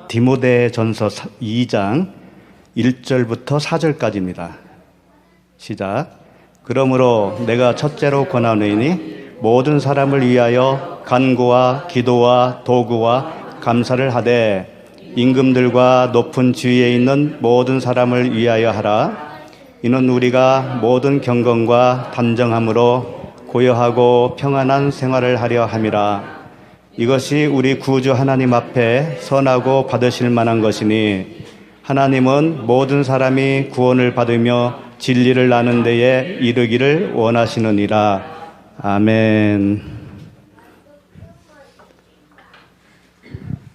디모데전서 2장 1절부터 4절까지입니다. 시작. 그러므로 내가 첫째로 권하노니 모든 사람을 위하여 간구와 기도와 도구와 감사를 하되 임금들과 높은 지위에 있는 모든 사람을 위하여 하라. 이는 우리가 모든 경건과 단정함으로 고요하고 평안한 생활을 하려 함이라. 이것이 우리 구주 하나님 앞에 선하고 받으실 만한 것이니 하나님은 모든 사람이 구원을 받으며 진리를 나는 데에 이르기를 원하시느니라. 아멘.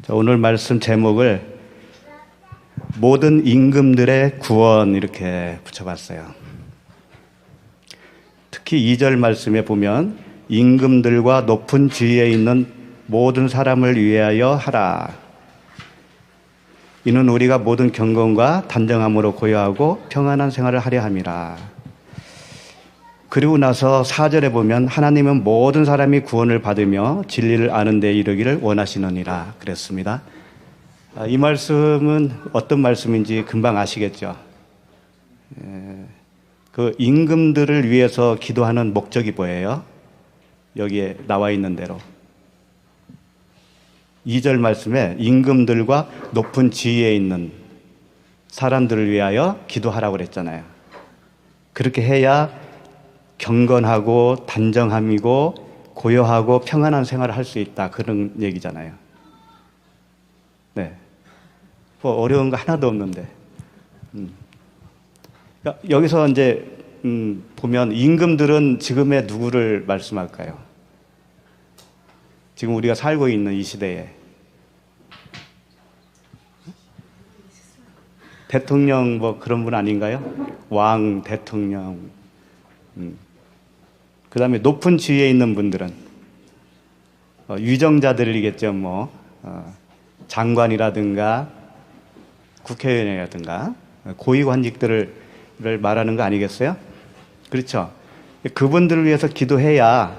자, 오늘 말씀 제목을 모든 임금들의 구원 이렇게 붙여봤어요. 특히 2절 말씀에 보면 임금들과 높은 지위에 있는 모든 사람을 위하여 하라. 이는 우리가 모든 경건과 단정함으로 고요하고 평안한 생활을 하려 함이라. 그리고 나서 4절에 보면 하나님은 모든 사람이 구원을 받으며 진리를 아는 데 이르기를 원하시느니라 그랬습니다. 이 말씀은 어떤 말씀인지 금방 아시겠죠? 그 임금들을 위해서 기도하는 목적이 뭐예요? 여기에 나와 있는 대로 2절 말씀에 임금들과 높은 지위에 있는 사람들을 위하여 기도하라고 그랬잖아요. 그렇게 해야 경건하고 단정함이고 고요하고 평안한 생활을 할 수 있다. 그런 얘기잖아요. 네. 뭐 어려운 거 하나도 없는데. 그러니까 여기서 이제 보면 임금들은 지금의 누구를 말씀할까요? 지금 우리가 살고 있는 이 시대에 대통령 뭐 그런 분 아닌가요? 왕, 대통령. 그 다음에 높은 지위에 있는 분들은 위정자들이겠죠. 뭐 장관이라든가 국회의원이라든가 고위관직들을 말하는 거 아니겠어요? 그렇죠. 그분들을 위해서 기도해야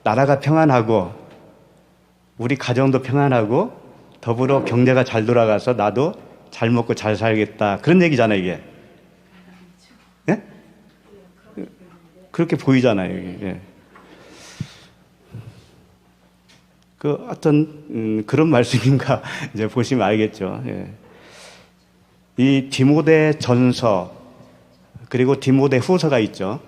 나라가 평안하고 우리 가정도 평안하고 더불어 경제가 잘 돌아가서 나도 잘 먹고 잘 살겠다. 그런 얘기잖아요, 이게. 예? 그렇게 보이잖아요, 이게. 예. 하여튼, 그런 말씀인가, 이제 보시면 알겠죠. 예. 이 디모데 전서, 그리고 디모데 후서가 있죠.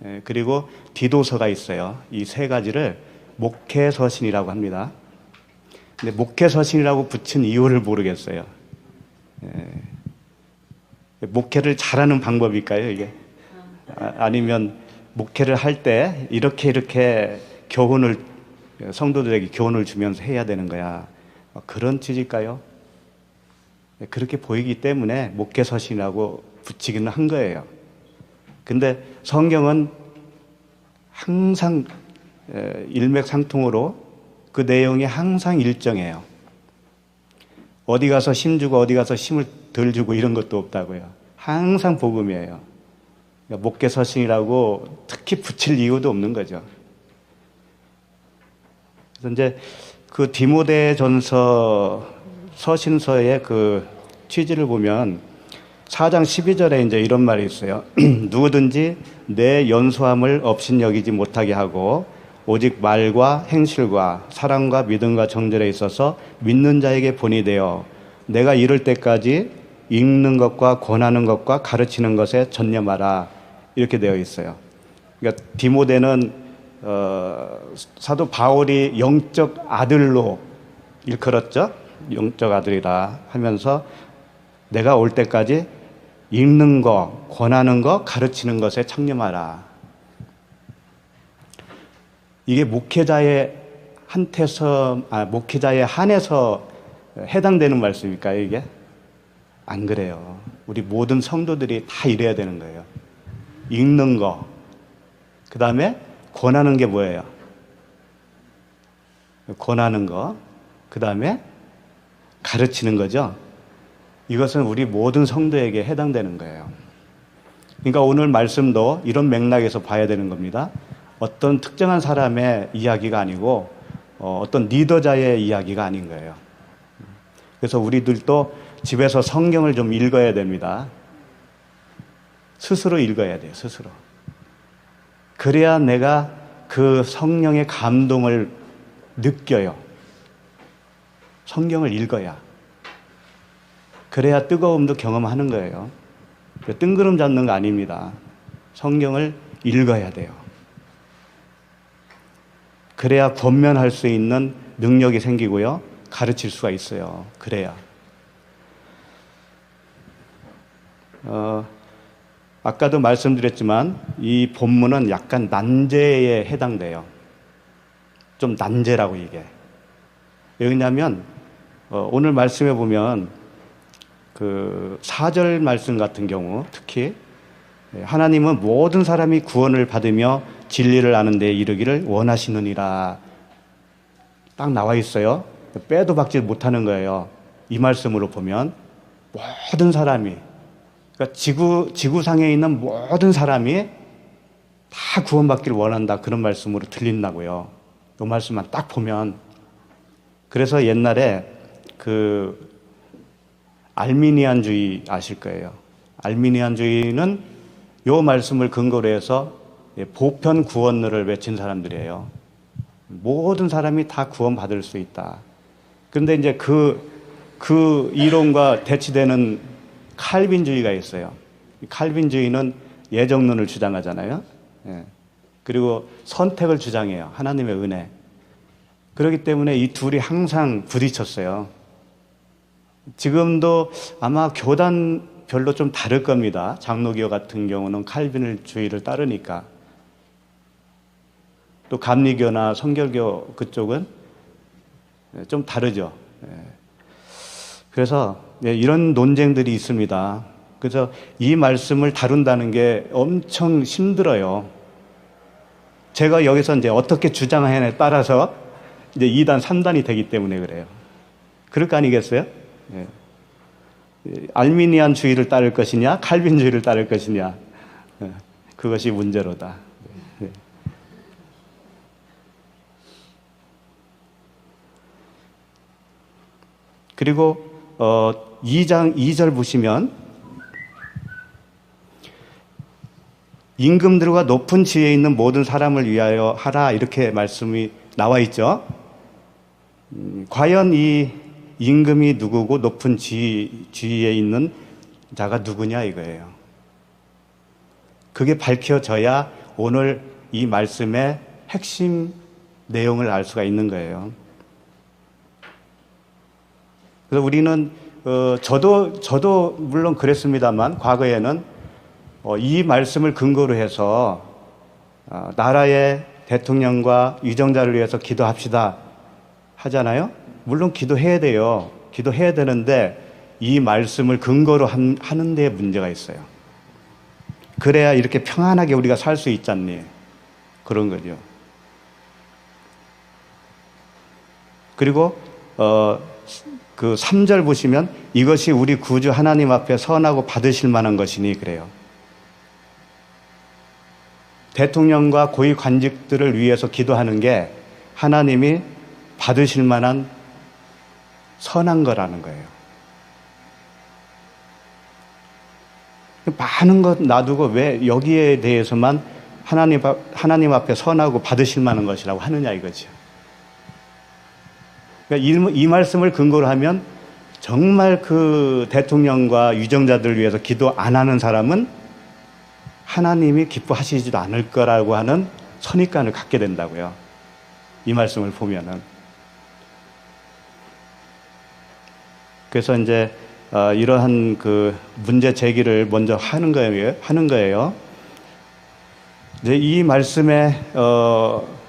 예. 그리고 디도서가 있어요. 이 세 가지를 목회서신이라고 합니다. 근데 목회서신이라고 붙인 이유를 모르겠어요. 목회를 잘하는 방법일까요, 이게? 아니면 목회를 할 때 이렇게 교훈을, 성도들에게 교훈을 주면서 해야 되는 거야. 그런 취지일까요? 그렇게 보이기 때문에 목회서신이라고 붙이기는 한 거예요. 근데 성경은 항상 일맥상통으로 그 내용이 항상 일정해요. 어디 가서 힘 주고 어디 가서 힘을 덜 주고 이런 것도 없다고요. 항상 복음이에요. 그러니까 목회서신이라고 특히 붙일 이유도 없는 거죠. 그래서 이제 그 디모데전서 서신서의 그 취지를 보면 4장 12절에 이제 이런 말이 있어요. 누구든지 내 연소함을 업신여기지 못하게 하고 오직 말과 행실과 사랑과 믿음과 정절에 있어서 믿는 자에게 본이 되어 내가 이를 때까지 읽는 것과 권하는 것과 가르치는 것에 전념하라. 이렇게 되어 있어요. 그러니까 디모데는 사도 바울이 영적 아들로 일컬었죠. 영적 아들이라 하면서 내가 올 때까지 읽는 것, 권하는 것, 가르치는 것에 창념하라. 이게 목회자에 한해서 해당되는 말씀일까요, 이게? 안 그래요. 우리 모든 성도들이 다 이래야 되는 거예요. 읽는 거, 그 다음에 권하는 게 뭐예요? 권하는 거, 그 다음에 가르치는 거죠. 이것은 우리 모든 성도에게 해당되는 거예요. 그러니까 오늘 말씀도 이런 맥락에서 봐야 되는 겁니다. 어떤 특정한 사람의 이야기가 아니고 어떤 리더자의 이야기가 아닌 거예요. 그래서 우리들도 집에서 성경을 좀 읽어야 됩니다. 스스로 읽어야 돼요, 스스로. 그래야 내가 그 성령의 감동을 느껴요. 성경을 읽어야. 그래야 뜨거움도 경험하는 거예요. 뜬구름 잡는 거 아닙니다. 성경을 읽어야 돼요. 그래야 권면할 수 있는 능력이 생기고요. 가르칠 수가 있어요. 그래야. 아까도 말씀드렸지만 이 본문은 약간 난제에 해당돼요. 좀 난제라고 이게. 왜냐하면 오늘 말씀에 보면 그 4절 말씀 같은 경우 특히 하나님은 모든 사람이 구원을 받으며 진리를 아는 데 이르기를 원하시느니라 딱 나와 있어요. 빼도 박지 못하는 거예요. 이 말씀으로 보면 모든 사람이, 그러니까 지구상에 있는 모든 사람이 다 구원받기를 원한다, 그런 말씀으로 들린다고요. 이 말씀만 딱 보면. 그래서 옛날에 그 알미니안주의 아실 거예요. 알미니안주의는 이 말씀을 근거로 해서 보편 구원론을 외친 사람들이에요. 모든 사람이 다 구원받을 수 있다. 그런데 이제 그 이론과 대치되는 칼빈주의가 있어요. 칼빈주의는 예정론을 주장하잖아요. 예. 그리고 선택을 주장해요. 하나님의 은혜. 그렇기 때문에 이 둘이 항상 부딪혔어요. 지금도 아마 교단별로 좀 다를 겁니다. 장로교 같은 경우는 칼빈주의를 따르니까. 또 감리교나 성결교 그쪽은 좀 다르죠. 그래서 이런 논쟁들이 있습니다. 그래서 이 말씀을 다룬다는 게 엄청 힘들어요. 제가 여기서 이제 어떻게 주장하냐에 따라서 이제 2단, 3단이 되기 때문에 그래요. 그럴 거 아니겠어요? 알미니안주의를 따를 것이냐, 칼빈주의를 따를 것이냐, 그것이 문제로다. 그리고 2장 2절 보시면 임금들과 높은 지위에 있는 모든 사람을 위하여 하라, 이렇게 말씀이 나와 있죠. 과연 이 임금이 누구고 높은 지위에 있는 자가 누구냐 이거예요. 그게 밝혀져야 오늘 이 말씀의 핵심 내용을 알 수가 있는 거예요. 그래서 우리는 저도 물론 그랬습니다만 과거에는 이 말씀을 근거로 해서 나라의 대통령과 위정자를 위해서 기도합시다 하잖아요. 물론 기도해야 돼요. 기도해야 되는데 이 말씀을 근거로 하는 데 문제가 있어요. 그래야 이렇게 평안하게 우리가 살 수 있잖니. 그런 거죠. 그리고 그 3절 보시면 이것이 우리 구주 하나님 앞에 선하고 받으실 만한 것이니 그래요. 대통령과 고위 관직들을 위해서 기도하는 게 하나님이 받으실 만한 선한 거라는 거예요. 많은 것 놔두고 왜 여기에 대해서만 하나님 앞에 선하고 받으실 만한 것이라고 하느냐 이거죠. 그러니까 이 말씀을 근거로 하면 정말 그 대통령과 위정자들을 위해서 기도 안 하는 사람은 하나님이 기뻐하시지도 않을 거라고 하는 선입관을 갖게 된다고요. 이 말씀을 보면은. 그래서 이제 이러한 그 문제 제기를 먼저 하는 거예요. 이제 이 말씀의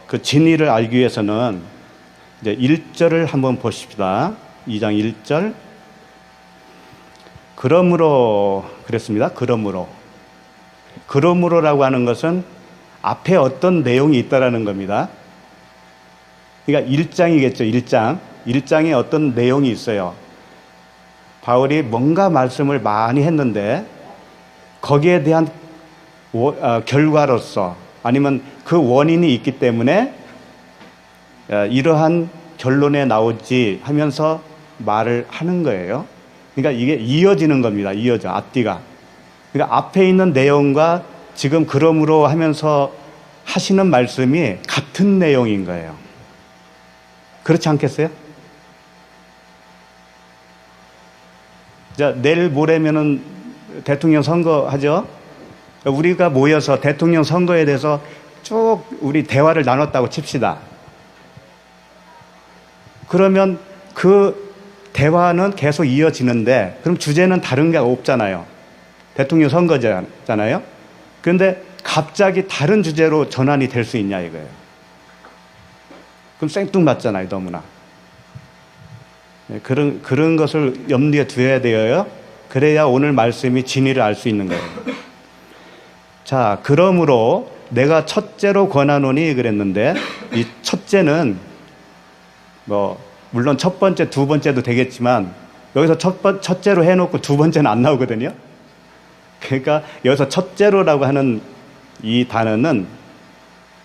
그 진리를 알기 위해서는 이제 1절을 한번 보십시다. 2장 1절. 그러므로 그랬습니다. 그러므로라고 하는 것은 앞에 어떤 내용이 있다라는 겁니다. 그러니까 1장이겠죠. 1장에 어떤 내용이 있어요. 바울이 뭔가 말씀을 많이 했는데 거기에 대한 결과로서 아니면 그 원인이 있기 때문에 이러한 결론에 나오지 하면서 말을 하는 거예요. 그러니까 이게 이어지는 겁니다. 이어져, 앞뒤가. 그러니까 앞에 있는 내용과 지금 그러므로 하면서 하시는 말씀이 같은 내용인 거예요. 그렇지 않겠어요? 자, 내일 모레면은 대통령 선거하죠? 우리가 모여서 대통령 선거에 대해서 쭉 우리 대화를 나눴다고 칩시다. 그러면 그 대화는 계속 이어지는데 그럼 주제는 다른 게 없잖아요. 대통령 선거잖아요. 그런데 갑자기 다른 주제로 전환이 될 수 있냐 이거예요. 그럼 생뚱맞잖아요, 너무나. 그런 것을 염두에 두어야 되어요. 그래야 오늘 말씀이 진리를 알 수 있는 거예요. 자, 그러므로 내가 첫째로 권하노니 그랬는데 이 첫째는 물론 첫 번째, 두 번째도 되겠지만 여기서 첫째로 해놓고 두 번째는 안 나오거든요. 그러니까 여기서 첫째로라고 하는 이 단어는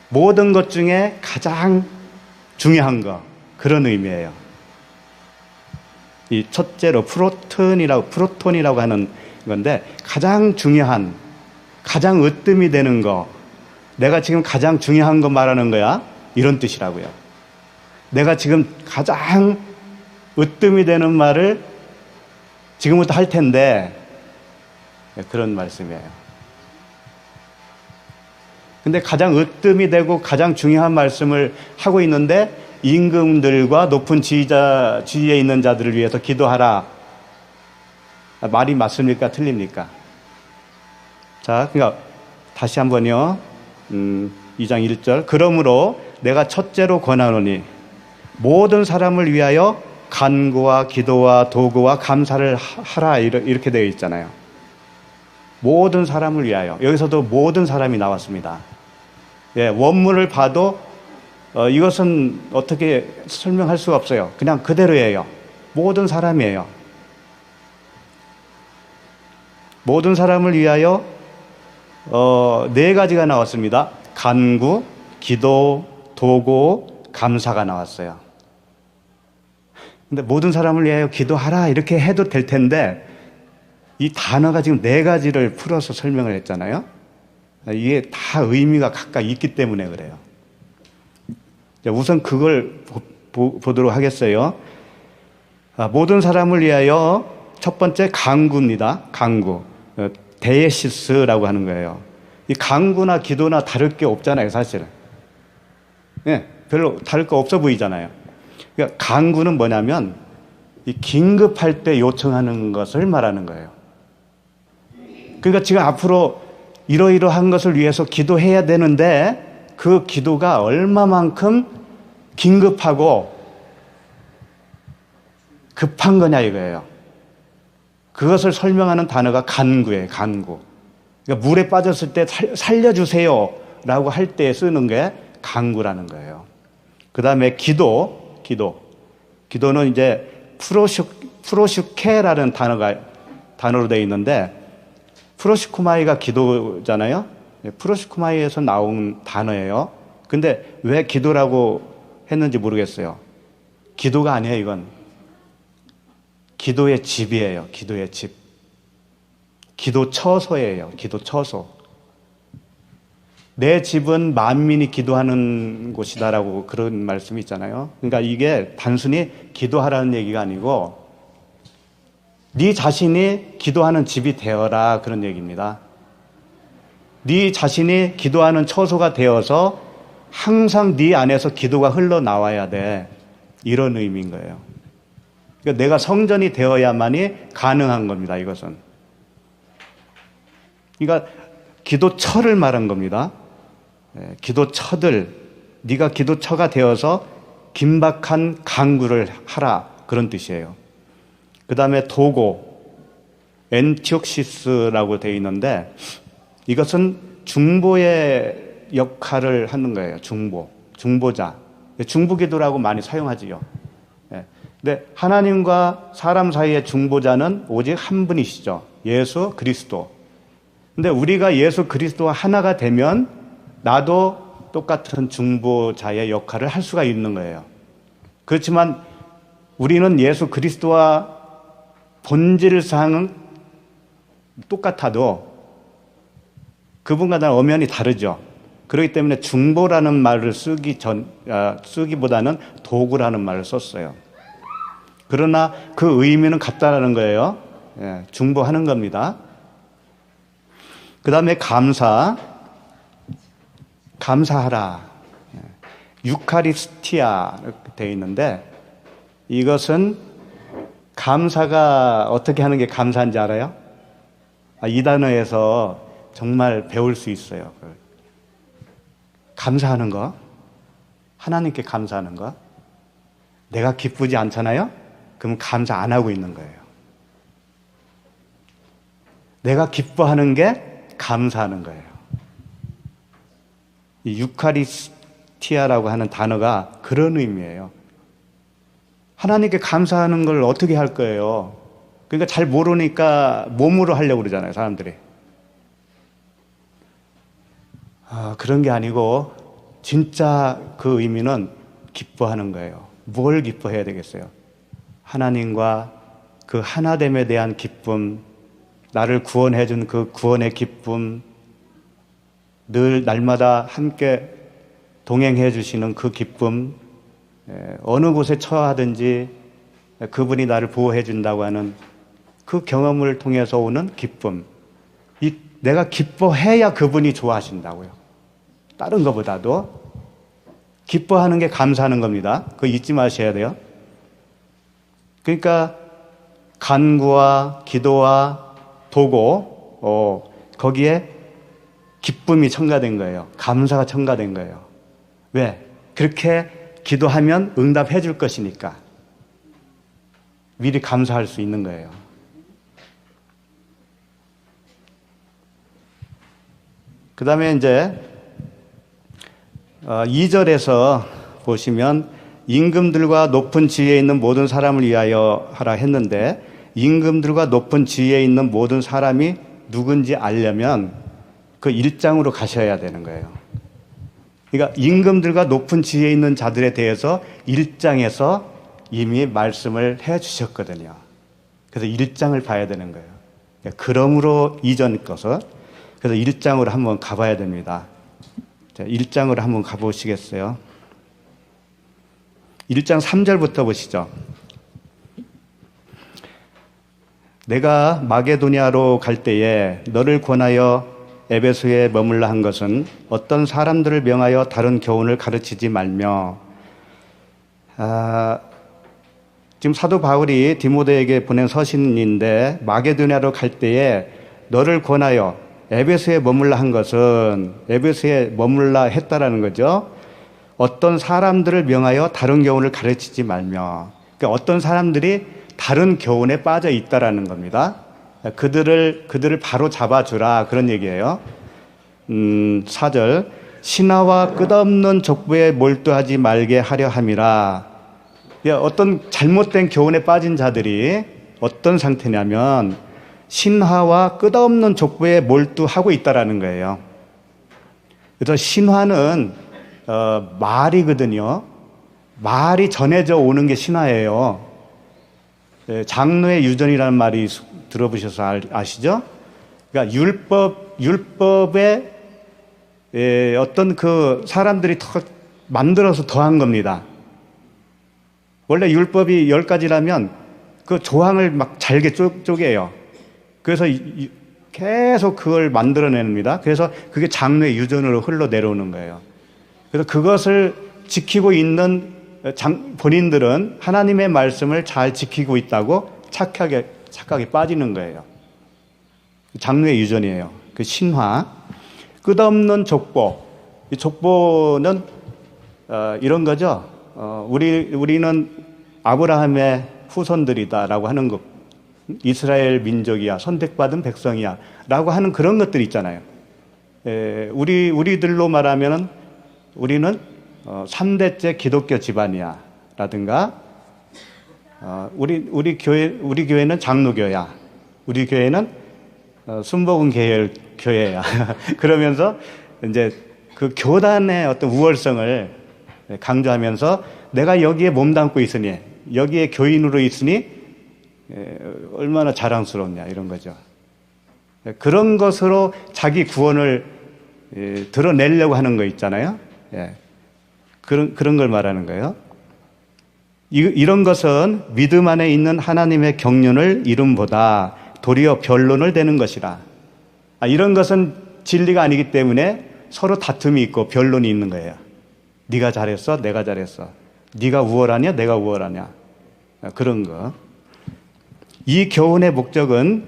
모든 것 중에 가장 중요한 거, 그런 의미예요. 이 첫째로 프로톤이라고 하는 건데 가장 중요한, 가장 으뜸이 되는 거, 내가 지금 가장 중요한 거 말하는 거야, 이런 뜻이라고요. 내가 지금 가장 으뜸이 되는 말을 지금부터 할 텐데 그런 말씀이에요. 근데 가장 으뜸이 되고 가장 중요한 말씀을 하고 있는데 임금들과 높은 지위에 있는 자들을 위해서 기도하라. 말이 맞습니까? 틀립니까? 자, 그러니까 다시 한번요. 2장 1절. 그러므로 내가 첫째로 권하노니 모든 사람을 위하여 간구와 기도와 도구와 감사를 하라, 이렇게 되어 있잖아요. 모든 사람을 위하여. 여기서도 모든 사람이 나왔습니다. 예, 원문을 봐도 이것은 어떻게 설명할 수가 없어요. 그냥 그대로예요. 모든 사람이에요. 모든 사람을 위하여 네 가지가 나왔습니다. 간구, 기도, 도구, 감사가 나왔어요. 근데 모든 사람을 위하여 기도하라 이렇게 해도 될 텐데 이 단어가 지금 네 가지를 풀어서 설명을 했잖아요. 이게 다 의미가 각각 있기 때문에 그래요. 우선 그걸 보도록 하겠어요. 모든 사람을 위하여 첫 번째 간구입니다. 간구. 데예시스라고 하는 거예요. 이 간구나 기도나 다를 게 없잖아요, 사실은. 네, 별로 다를 거 없어 보이잖아요. 그러니까 간구는 뭐냐면 이 긴급할 때 요청하는 것을 말하는 거예요. 그러니까 지금 앞으로 이러이러한 것을 위해서 기도해야 되는데 그 기도가 얼마만큼 긴급하고 급한 거냐 이거예요. 그것을 설명하는 단어가 간구예요. 간구. 그러니까 물에 빠졌을 때 살려주세요 라고 할 때 쓰는 게 간구라는 거예요. 그 다음에 기도는 이제 프로슈케라는 단어로 되어 있는데 프로시쿠마이가 기도잖아요. 프로시쿠마이에서 나온 단어예요. 근데 왜 기도라고 했는지 모르겠어요. 기도가 아니에요, 이건. 기도의 집이에요. 기도의 집. 기도처소예요. 기도처소. 내 집은 만민이 기도하는 곳이다라고 그런 말씀이 있잖아요. 그러니까 이게 단순히 기도하라는 얘기가 아니고 네 자신이 기도하는 집이 되어라 그런 얘기입니다. 네 자신이 기도하는 처소가 되어서 항상 네 안에서 기도가 흘러나와야 돼. 이런 의미인 거예요. 그러니까 내가 성전이 되어야만이 가능한 겁니다. 이것은. 그러니까 기도처를 말한 겁니다. 기도처들, 네가 기도처가 되어서 긴박한 간구를 하라 그런 뜻이에요. 그 다음에 도고, 엔티옥시스라고 되어 있는데 이것은 중보의 역할을 하는 거예요. 중보자. 중보기도라고 많이 사용하지요. 근데 하나님과 사람 사이의 중보자는 오직 한 분이시죠. 예수 그리스도. 근데 우리가 예수 그리스도와 하나가 되면 나도 똑같은 중보자의 역할을 할 수가 있는 거예요. 그렇지만 우리는 예수 그리스도와 본질상은 똑같아도 그분과 나는 엄연히 다르죠. 그렇기 때문에 중보라는 말을 쓰기보다는 도구라는 말을 썼어요. 그러나 그 의미는 같다라는 거예요. 예, 중보하는 겁니다. 그 다음에 감사하라. 유카리스티아 이렇게 되어 있는데 이것은 감사가 어떻게 하는 게 감사한지 알아요? 이 단어에서 정말 배울 수 있어요. 감사하는 거, 하나님께 감사하는 거. 내가 기쁘지 않잖아요? 그럼 감사 안 하고 있는 거예요. 내가 기뻐하는 게 감사하는 거예요. 이 유카리스티아라고 하는 단어가 그런 의미예요. 하나님께 감사하는 걸 어떻게 할 거예요? 그러니까 잘 모르니까 몸으로 하려고 그러잖아요, 사람들이. 그런 게 아니고 진짜 그 의미는 기뻐하는 거예요. 뭘 기뻐해야 되겠어요? 하나님과 그 하나됨에 대한 기쁨, 나를 구원해 준 그 구원의 기쁨, 늘 날마다 함께 동행해 주시는 그 기쁨, 어느 곳에 처하든지 그분이 나를 보호해 준다고 하는 그 경험을 통해서 오는 기쁨. 내가 기뻐해야 그분이 좋아하신다고요. 다른 것보다도 기뻐하는 게 감사하는 겁니다. 그거 잊지 마셔야 돼요. 그러니까 간구와 기도와 도고 거기에 기쁨이 첨가된 거예요. 감사가 첨가된 거예요. 왜? 그렇게 기도하면 응답해 줄 것이니까 미리 감사할 수 있는 거예요. 그 다음에 이제 2절에서 보시면 임금들과 높은 지위에 있는 모든 사람을 위하여 하라 했는데 임금들과 높은 지위에 있는 모든 사람이 누군지 알려면 그 1장으로 가셔야 되는 거예요. 그러니까 임금들과 높은 지위에 있는 자들에 대해서 1장에서 이미 말씀을 해 주셨거든요. 그래서 1장을 봐야 되는 거예요. 그러므로 이전 것은 그래서 1장으로 한번 가봐야 됩니다. 자, 1장으로 한번 가보시겠어요? 1장 3절부터 보시죠. 내가 마게도냐로 갈 때에 너를 권하여 에베소에 머물라 한 것은 어떤 사람들을 명하여 다른 교훈을 가르치지 말며 지금 사도 바울이 디모데에게 보낸 서신인데 마게도냐로 갈 때에 너를 권하여 에베소에 머물라 한 것은 에베소에 머물라 했다라는 거죠. 어떤 사람들을 명하여 다른 교훈을 가르치지 말며 그러니까 어떤 사람들이 다른 교훈에 빠져 있다라는 겁니다. 그들을 바로 잡아주라 그런 얘기예요. 4절 신하와 끝없는 족보에 몰두하지 말게 하려 함이라. 어떤 잘못된 교훈에 빠진 자들이 어떤 상태냐면 신화와 끝없는 족보에 몰두하고 있다라는 거예요. 그래서 신화는 말이거든요. 말이 전해져 오는 게 신화예요. 장로의 유전이라는 말이 들어보셔서 아시죠? 그러니까 율법에 어떤 그 사람들이 만들어서 더한 겁니다. 원래 율법이 10가지라면 그 조항을 막 잘게 쪼개요. 그래서 계속 그걸 만들어냅니다. 그래서 그게 장로의 유전으로 흘러내려오는 거예요. 그래서 그것을 지키고 있는 본인들은 하나님의 말씀을 잘 지키고 있다고 착각에 빠지는 거예요. 장로의 유전이에요. 그 신화. 끝없는 족보. 이 족보는 이런 거죠. 우리는 아브라함의 후손들이다라고 하는 것. 이스라엘 민족이야, 선택받은 백성이야 라고 하는 그런 것들 있잖아요. 우리들로 말하면 우리는 3대째 기독교 집안이야 라든가 우리 교회는 장로교야. 우리 교회는 순복음 계열 교회야. 그러면서 이제 그 교단의 어떤 우월성을 강조하면서 내가 여기에 몸담고 있으니, 여기에 교인으로 있으니 얼마나 자랑스럽냐 이런 거죠. 그런 것으로 자기 구원을 드러내려고 하는 거 있잖아요. 그런 걸 말하는 거예요. 이런 것은 믿음 안에 있는 하나님의 경륜을 이름보다 도리어 변론을 대는 것이라. 이런 것은 진리가 아니기 때문에 서로 다툼이 있고 변론이 있는 거예요. 네가 잘했어, 내가 잘했어. 네가 우월하냐, 내가 우월하냐. 그런 거. 이 교훈의 목적은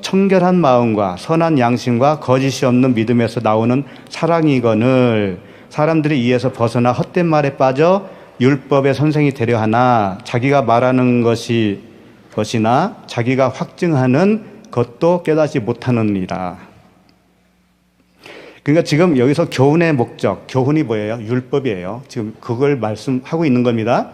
청결한 마음과 선한 양심과 거짓이 없는 믿음에서 나오는 사랑이거늘 사람들이 이에서 벗어나 헛된 말에 빠져 율법의 선생이 되려 하나 자기가 말하는 것이나 자기가 확증하는 것도 깨닫지 못하느니라. 그러니까 지금 여기서 교훈의 목적, 교훈이 뭐예요? 율법이에요. 지금 그걸 말씀하고 있는 겁니다.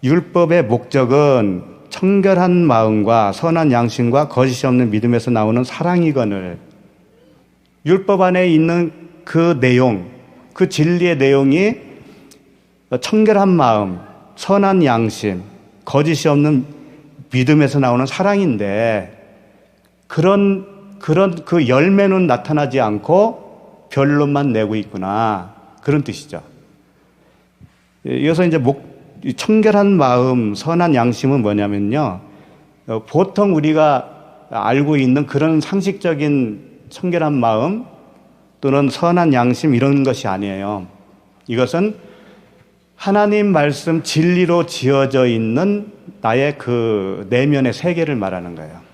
율법의 목적은 청결한 마음과 선한 양심과 거짓이 없는 믿음에서 나오는 사랑이거늘 율법 안에 있는 그 내용, 그 진리의 내용이 청결한 마음, 선한 양심, 거짓이 없는 믿음에서 나오는 사랑인데 그런 그 열매는 나타나지 않고 변론만 내고 있구나. 그런 뜻이죠. 이어서 이제 청결한 마음, 선한 양심은 뭐냐면요. 보통 우리가 알고 있는 그런 상식적인 청결한 마음 또는 선한 양심 이런 것이 아니에요. 이것은 하나님 말씀 진리로 지어져 있는 나의 그 내면의 세계를 말하는 거예요.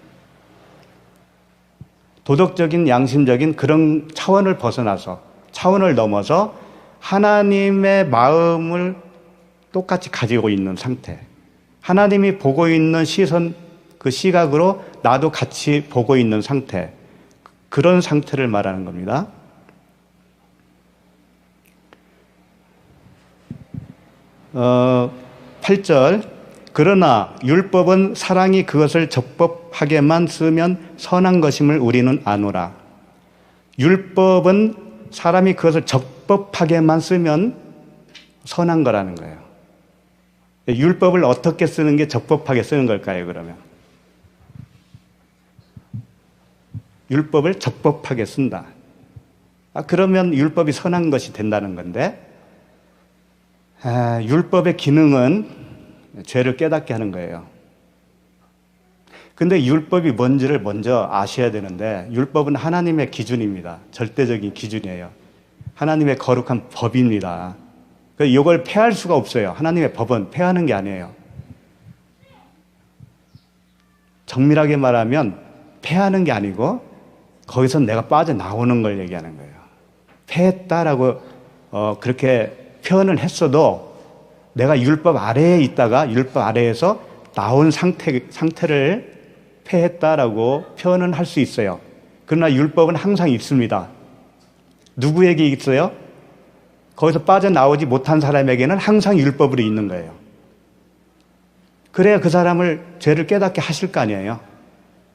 도덕적인, 양심적인 그런 차원을 벗어나서, 차원을 넘어서 하나님의 마음을 똑같이 가지고 있는 상태. 하나님이 보고 있는 시선, 그 시각으로 나도 같이 보고 있는 상태. 그런 상태를 말하는 겁니다. 8절 그러나 율법은 사랑이 그것을 적법하게만 쓰면 선한 것임을 우리는 아노라. 율법은 사람이 그것을 적법하게만 쓰면 선한 거라는 거예요. 율법을 어떻게 쓰는 게 적법하게 쓰는 걸까요, 그러면? 율법을 적법하게 쓴다. 그러면 율법이 선한 것이 된다는 건데, 율법의 기능은 죄를 깨닫게 하는 거예요. 근데 율법이 뭔지를 먼저 아셔야 되는데, 율법은 하나님의 기준입니다. 절대적인 기준이에요. 하나님의 거룩한 법입니다. 이걸 폐할 수가 없어요. 하나님의 법은 폐하는 게 아니에요. 정밀하게 말하면 폐하는 게 아니고 거기서 내가 빠져나오는 걸 얘기하는 거예요. 폐했다라고 그렇게 표현을 했어도 내가 율법 아래에 있다가 율법 아래에서 나온 상태를 폐했다라고 표현은 할 수 있어요. 그러나 율법은 항상 있습니다. 누구에게 있어요? 거기서 빠져나오지 못한 사람에게는 항상 율법으로 있는 거예요. 그래야 그 사람을 죄를 깨닫게 하실 거 아니에요.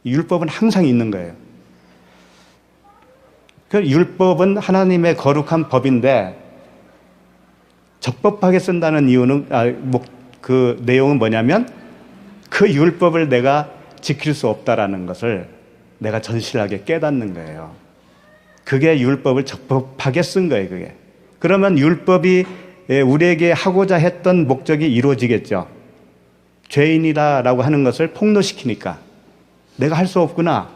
율법은 항상 있는 거예요. 그 율법은 하나님의 거룩한 법인데 적법하게 쓴다는 이유는 그 내용은 뭐냐면 그 율법을 내가 지킬 수 없다라는 것을 내가 절실하게 깨닫는 거예요. 그게 율법을 적법하게 쓴 거예요, 그게. 그러면 율법이 우리에게 하고자 했던 목적이 이루어지겠죠. 죄인이다라고 하는 것을 폭로시키니까 내가 할 수 없구나.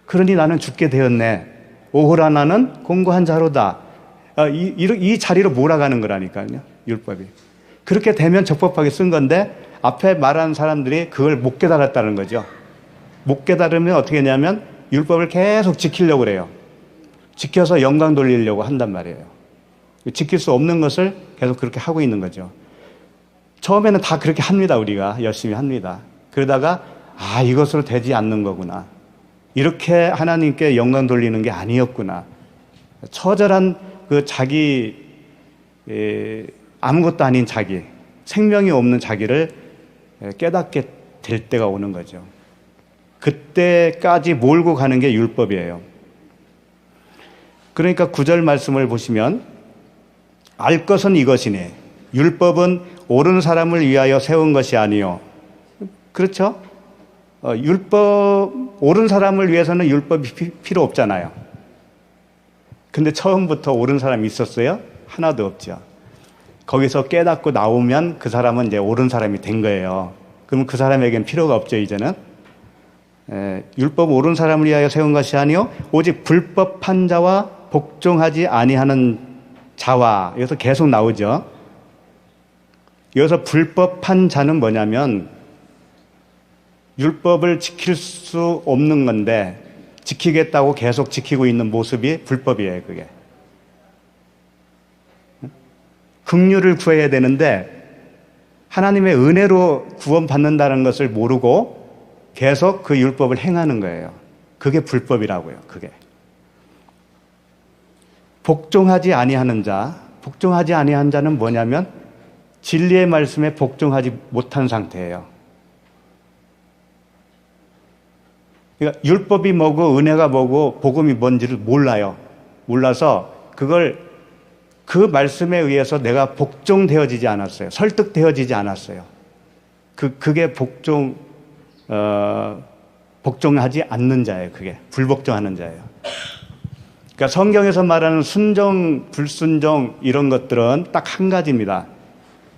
그러니 나는 죽게 되었네. 오호라 나는 공고한 자로다. 이 자리로 몰아가는 거라니까요, 율법이. 그렇게 되면 적법하게 쓴 건데 앞에 말하는 사람들이 그걸 못 깨달았다는 거죠. 못 깨달으면 어떻게 하냐면 율법을 계속 지키려고 그래요. 지켜서 영광 돌리려고 한단 말이에요. 지킬 수 없는 것을 계속 그렇게 하고 있는 거죠. 처음에는 다 그렇게 합니다. 우리가 열심히 합니다. 그러다가 이것으로 되지 않는 거구나. 이렇게 하나님께 영광 돌리는 게 아니었구나. 처절한 그 자기 아무것도 아닌 자기, 생명이 없는 자기를 깨닫게 될 때가 오는 거죠. 그때까지 몰고 가는 게 율법이에요. 그러니까 9절 말씀을 보시면 알 것은 이것이니 율법은 옳은 사람을 위하여 세운 것이 아니요. 그렇죠? 율법, 옳은 사람을 위해서는 율법이 필요 없잖아요. 근데 처음부터 옳은 사람이 있었어요? 하나도 없죠. 거기서 깨닫고 나오면 그 사람은 이제 옳은 사람이 된 거예요. 그럼 그 사람에겐 필요가 없죠, 이제는. 율법 옳은 사람을 위하여 세운 것이 아니요 오직 불법한 자와 복종하지 아니하는 자와, 여기서 계속 나오죠. 여기서 불법한 자는 뭐냐면 율법을 지킬 수 없는 건데 지키겠다고 계속 지키고 있는 모습이 불법이에요, 그게. 긍휼을 구해야 되는데 하나님의 은혜로 구원받는다는 것을 모르고 계속 그 율법을 행하는 거예요. 그게 불법이라고요, 그게. 복종하지 아니하는 자, 복종하지 아니한 자는 뭐냐면 진리의 말씀에 복종하지 못한 상태예요. 그러니까 율법이 뭐고 은혜가 뭐고 복음이 뭔지를 몰라요. 몰라서 그걸 그 말씀에 의해서 내가 복종되어지지 않았어요. 설득되어지지 않았어요. 그게 복종하지 않는 자예요. 그게 불복종하는 자예요. 그러니까 성경에서 말하는 순종, 불순종 이런 것들은 딱 한 가지입니다.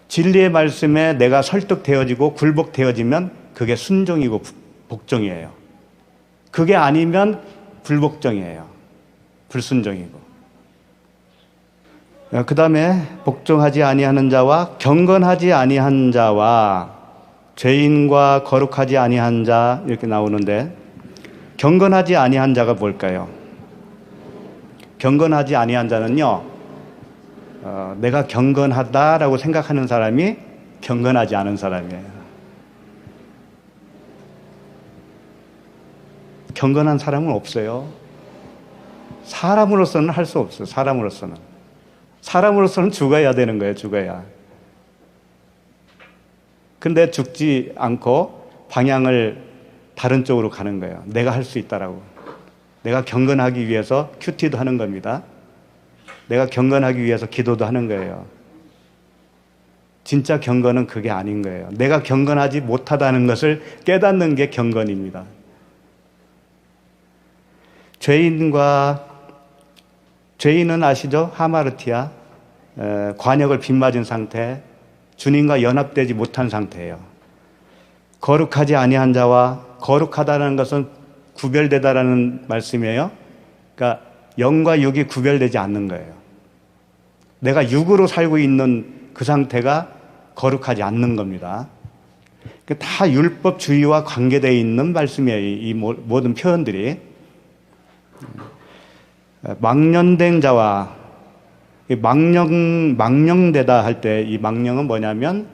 진리의 말씀에 내가 설득되어지고 굴복되어지면 그게 순종이고 복종이에요. 그게 아니면 불복종이에요. 불순종이고. 그 다음에 복종하지 아니하는 자와 경건하지 아니한 자와 죄인과 거룩하지 아니한 자 이렇게 나오는데 경건하지 아니한 자가 뭘까요? 경건하지 아니한 자는요, 내가 경건하다라고 생각하는 사람이 경건하지 않은 사람이에요. 경건한 사람은 없어요. 사람으로서는 할 수 없어요. 사람으로서는 죽어야 되는 거예요. 죽어야. 근데 죽지 않고 방향을 다른 쪽으로 가는 거예요. 내가 할 수 있다라고. 내가 경건하기 위해서 큐티도 하는 겁니다. 내가 경건하기 위해서 기도도 하는 거예요. 진짜 경건은 그게 아닌 거예요. 내가 경건하지 못하다는 것을 깨닫는 게 경건입니다. 죄인은 아시죠? 하마르티아, 관역을 빗맞은 상태, 주님과 연합되지 못한 상태예요. 거룩하지 아니한 자와, 거룩하다는 것은 구별되다라는 말씀이에요. 그러니까 영과 육이 구별되지 않는 거예요. 내가 육으로 살고 있는 그 상태가 거룩하지 않는 겁니다. 다 율법주의와 관계되어 있는 말씀이에요. 이 모든 표현들이. 망령된 자와 망령되다 할 때 이 망령은 뭐냐면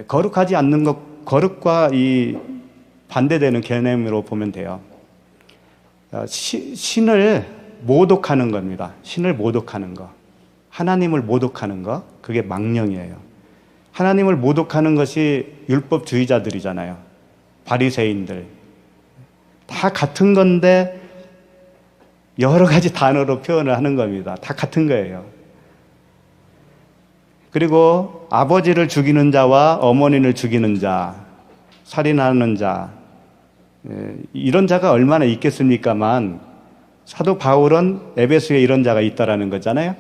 거룩하지 않는 것, 거룩과 이 반대되는 개념으로 보면 돼요. 신을 모독하는 겁니다. 신을 모독하는 거, 하나님을 모독하는 거, 그게 망령이에요. 하나님을 모독하는 것이 율법주의자들이잖아요. 바리새인들 다 같은 건데 여러 가지 단어로 표현을 하는 겁니다. 다 같은 거예요. 그리고 아버지를 죽이는 자와 어머니를 죽이는 자, 살인하는 자, 이런 자가 얼마나 있겠습니까만 사도 바울은 에베소에 이런 자가 있다라는 거잖아요.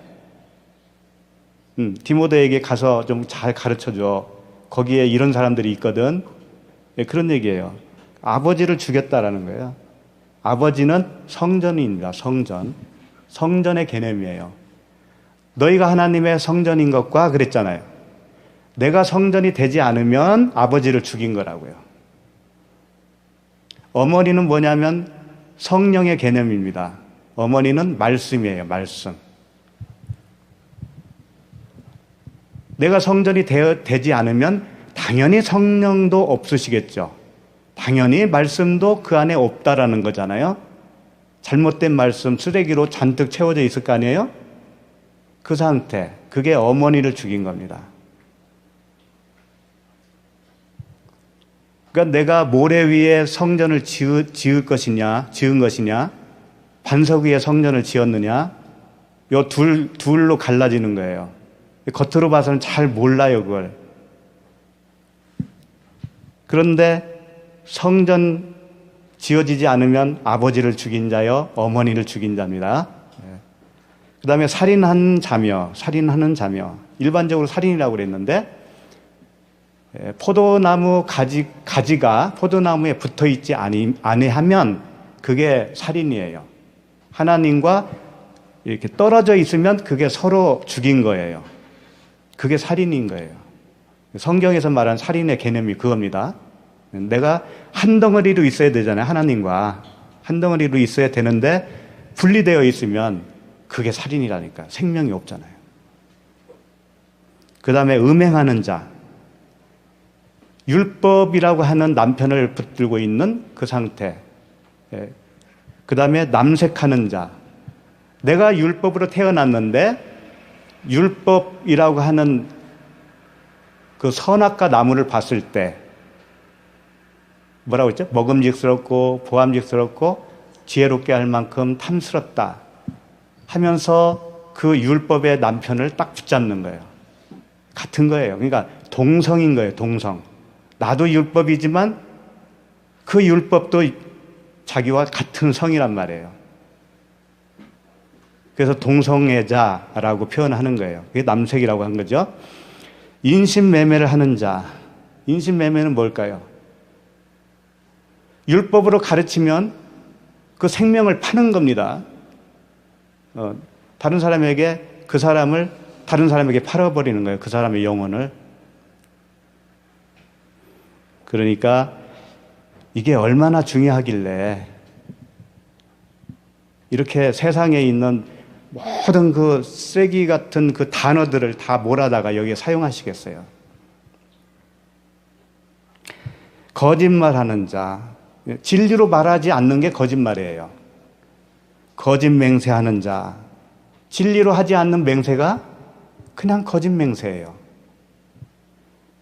디모데에게 가서 좀 잘 가르쳐줘. 거기에 이런 사람들이 있거든. 그런 얘기예요. 아버지를 죽였다라는 거예요. 아버지는 성전입니다. 성전의 개념이에요. 너희가 하나님의 성전인 것과 그랬잖아요. 내가 성전이 되지 않으면 아버지를 죽인 거라고요. 어머니는 뭐냐면 성령의 개념입니다. 어머니는 말씀이에요. 말씀. 내가 성전이 되지 않으면 당연히 성령도 없으시겠죠. 당연히 말씀도 그 안에 없다라는 거잖아요. 잘못된 말씀 쓰레기로 잔뜩 채워져 있을 거 아니에요? 그 상태, 그게 어머니를 죽인 겁니다. 그러니까 내가 모래 위에 성전을 지은 것이냐, 반석 위에 성전을 지었느냐, 요 둘로 갈라지는 거예요. 겉으로 봐서는 잘 몰라요, 그걸. 그런데 성전 지어지지 않으면 아버지를 죽인 자여 어머니를 죽인 자입니다. 그 다음에 살인하는 자며, 일반적으로 살인이라고 그랬는데, 포도나무 가지가 포도나무에 붙어 있지 아니하면 그게 살인이에요. 하나님과 이렇게 떨어져 있으면 그게 서로 죽인 거예요. 그게 살인인 거예요. 성경에서 말하는 살인의 개념이 그겁니다. 내가 한 덩어리로 있어야 되잖아요. 하나님과 한 덩어리로 있어야 되는데 분리되어 있으면 그게 살인이라니까. 생명이 없잖아요. 그 다음에 음행하는 자, 율법이라고 하는 남편을 붙들고 있는 그 상태. 그 다음에 남색하는 자, 내가 율법으로 태어났는데 율법이라고 하는 그 선악과 나무를 봤을 때 뭐라고 했죠? 먹음직스럽고 보암직스럽고 지혜롭게 할 만큼 탐스럽다 하면서 그 율법의 남편을 딱 붙잡는 거예요. 같은 거예요. 그러니까 동성인 거예요. 동성. 나도 율법이지만 그 율법도 자기와 같은 성이란 말이에요. 그래서 동성애자라고 표현하는 거예요. 그게 남색이라고 한 거죠. 인신매매를 하는 자. 인신매매는 뭘까요? 율법으로 가르치면 그 생명을 파는 겁니다. 다른 사람에게 그 사람을 다른 사람에게 팔아버리는 거예요. 그 사람의 영혼을. 그러니까 이게 얼마나 중요하길래 이렇게 세상에 있는 모든 그 쓰레기 같은 그 단어들을 다 몰아다가 여기에 사용하시겠어요. 거짓말하는 자, 진리로 말하지 않는 게 거짓말이에요. 거짓 맹세하는 자, 진리로 하지 않는 맹세가 그냥 거짓 맹세예요.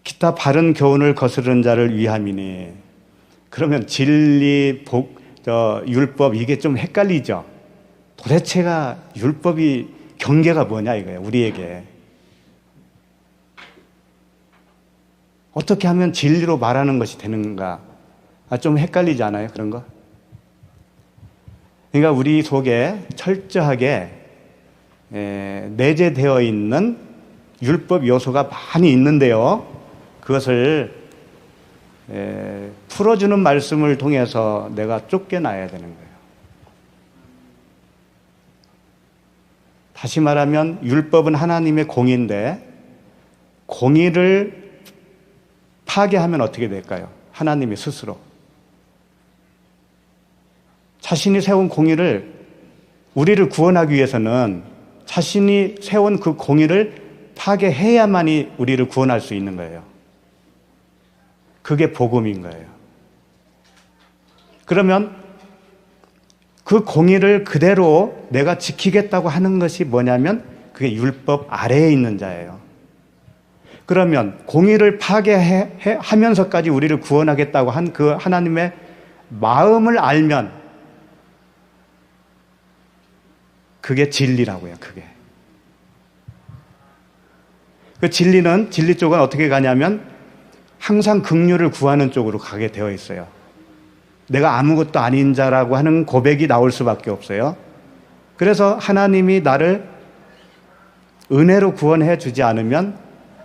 기타 바른 교훈을 거스르는 자를 위함이니. 그러면 진리, 율법 이게 좀 헷갈리죠. 도대체가 율법이 경계가 뭐냐 이거예요. 우리에게 어떻게 하면 진리로 말하는 것이 되는가? 좀 헷갈리지 않아요? 그런 거? 그러니까 우리 속에 철저하게 내재되어 있는 율법 요소가 많이 있는데요. 그것을 풀어주는 말씀을 통해서 내가 쫓겨나야 되는 거예요. 다시 말하면 율법은 하나님의 공의인데 공의를 파괴하면 어떻게 될까요? 하나님이 스스로 자신이 세운 공의를 우리를 구원하기 위해서는 자신이 세운 그 공의를 파괴해야만이 우리를 구원할 수 있는 거예요. 그게 복음인 거예요. 그러면 그 공의를 그대로 내가 지키겠다고 하는 것이 뭐냐면 그게 율법 아래에 있는 자예요. 그러면 공의를 파괴하면서까지 우리를 구원하겠다고 한 그 하나님의 마음을 알면 그게 진리라고요. 그게. 그 진리는 진리 쪽은 어떻게 가냐면 항상 긍휼을 구하는 쪽으로 가게 되어 있어요. 내가 아무것도 아닌 자라고 하는 고백이 나올 수밖에 없어요. 그래서 하나님이 나를 은혜로 구원해 주지 않으면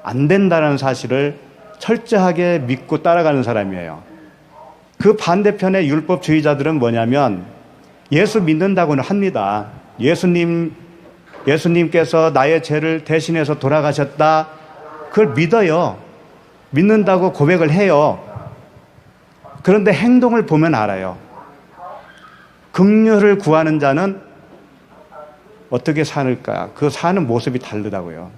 안 된다는 사실을 철저하게 믿고 따라가는 사람이에요. 그 반대편의 율법주의자들은 뭐냐면 예수 믿는다고는 합니다. 예수님께서 나의 죄를 대신해서 돌아가셨다. 그걸 믿어요. 믿는다고 고백을 해요. 그런데 행동을 보면 알아요. 긍휼을 구하는 자는 어떻게 사는가? 그 사는 모습이 다르다고요.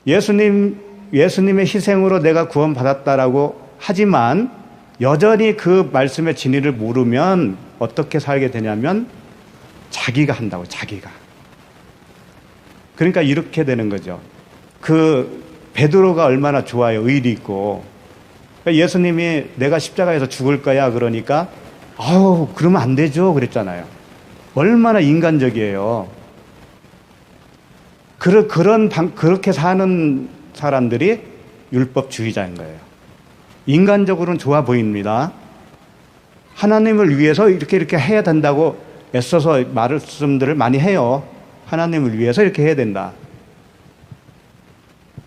예수님의 희생으로 내가 구원받았다라고 하지만 여전히 그 말씀의 진리를 모르면 어떻게 살게 되냐면 자기가 한다고, 자기가. 그러니까 이렇게 되는 거죠. 그 베드로가 얼마나 좋아요. 의리 있고. 그러니까 예수님이 내가 십자가에서 죽을 거야 그러니까 아우 그러면 안 되죠 그랬잖아요. 얼마나 인간적이에요. 그렇게 사는 사람들이 율법주의자인 거예요. 인간적으로는 좋아 보입니다. 하나님을 위해서 이렇게 해야 된다고 애써서 말씀들을 많이 해요. 하나님을 위해서 이렇게 해야 된다.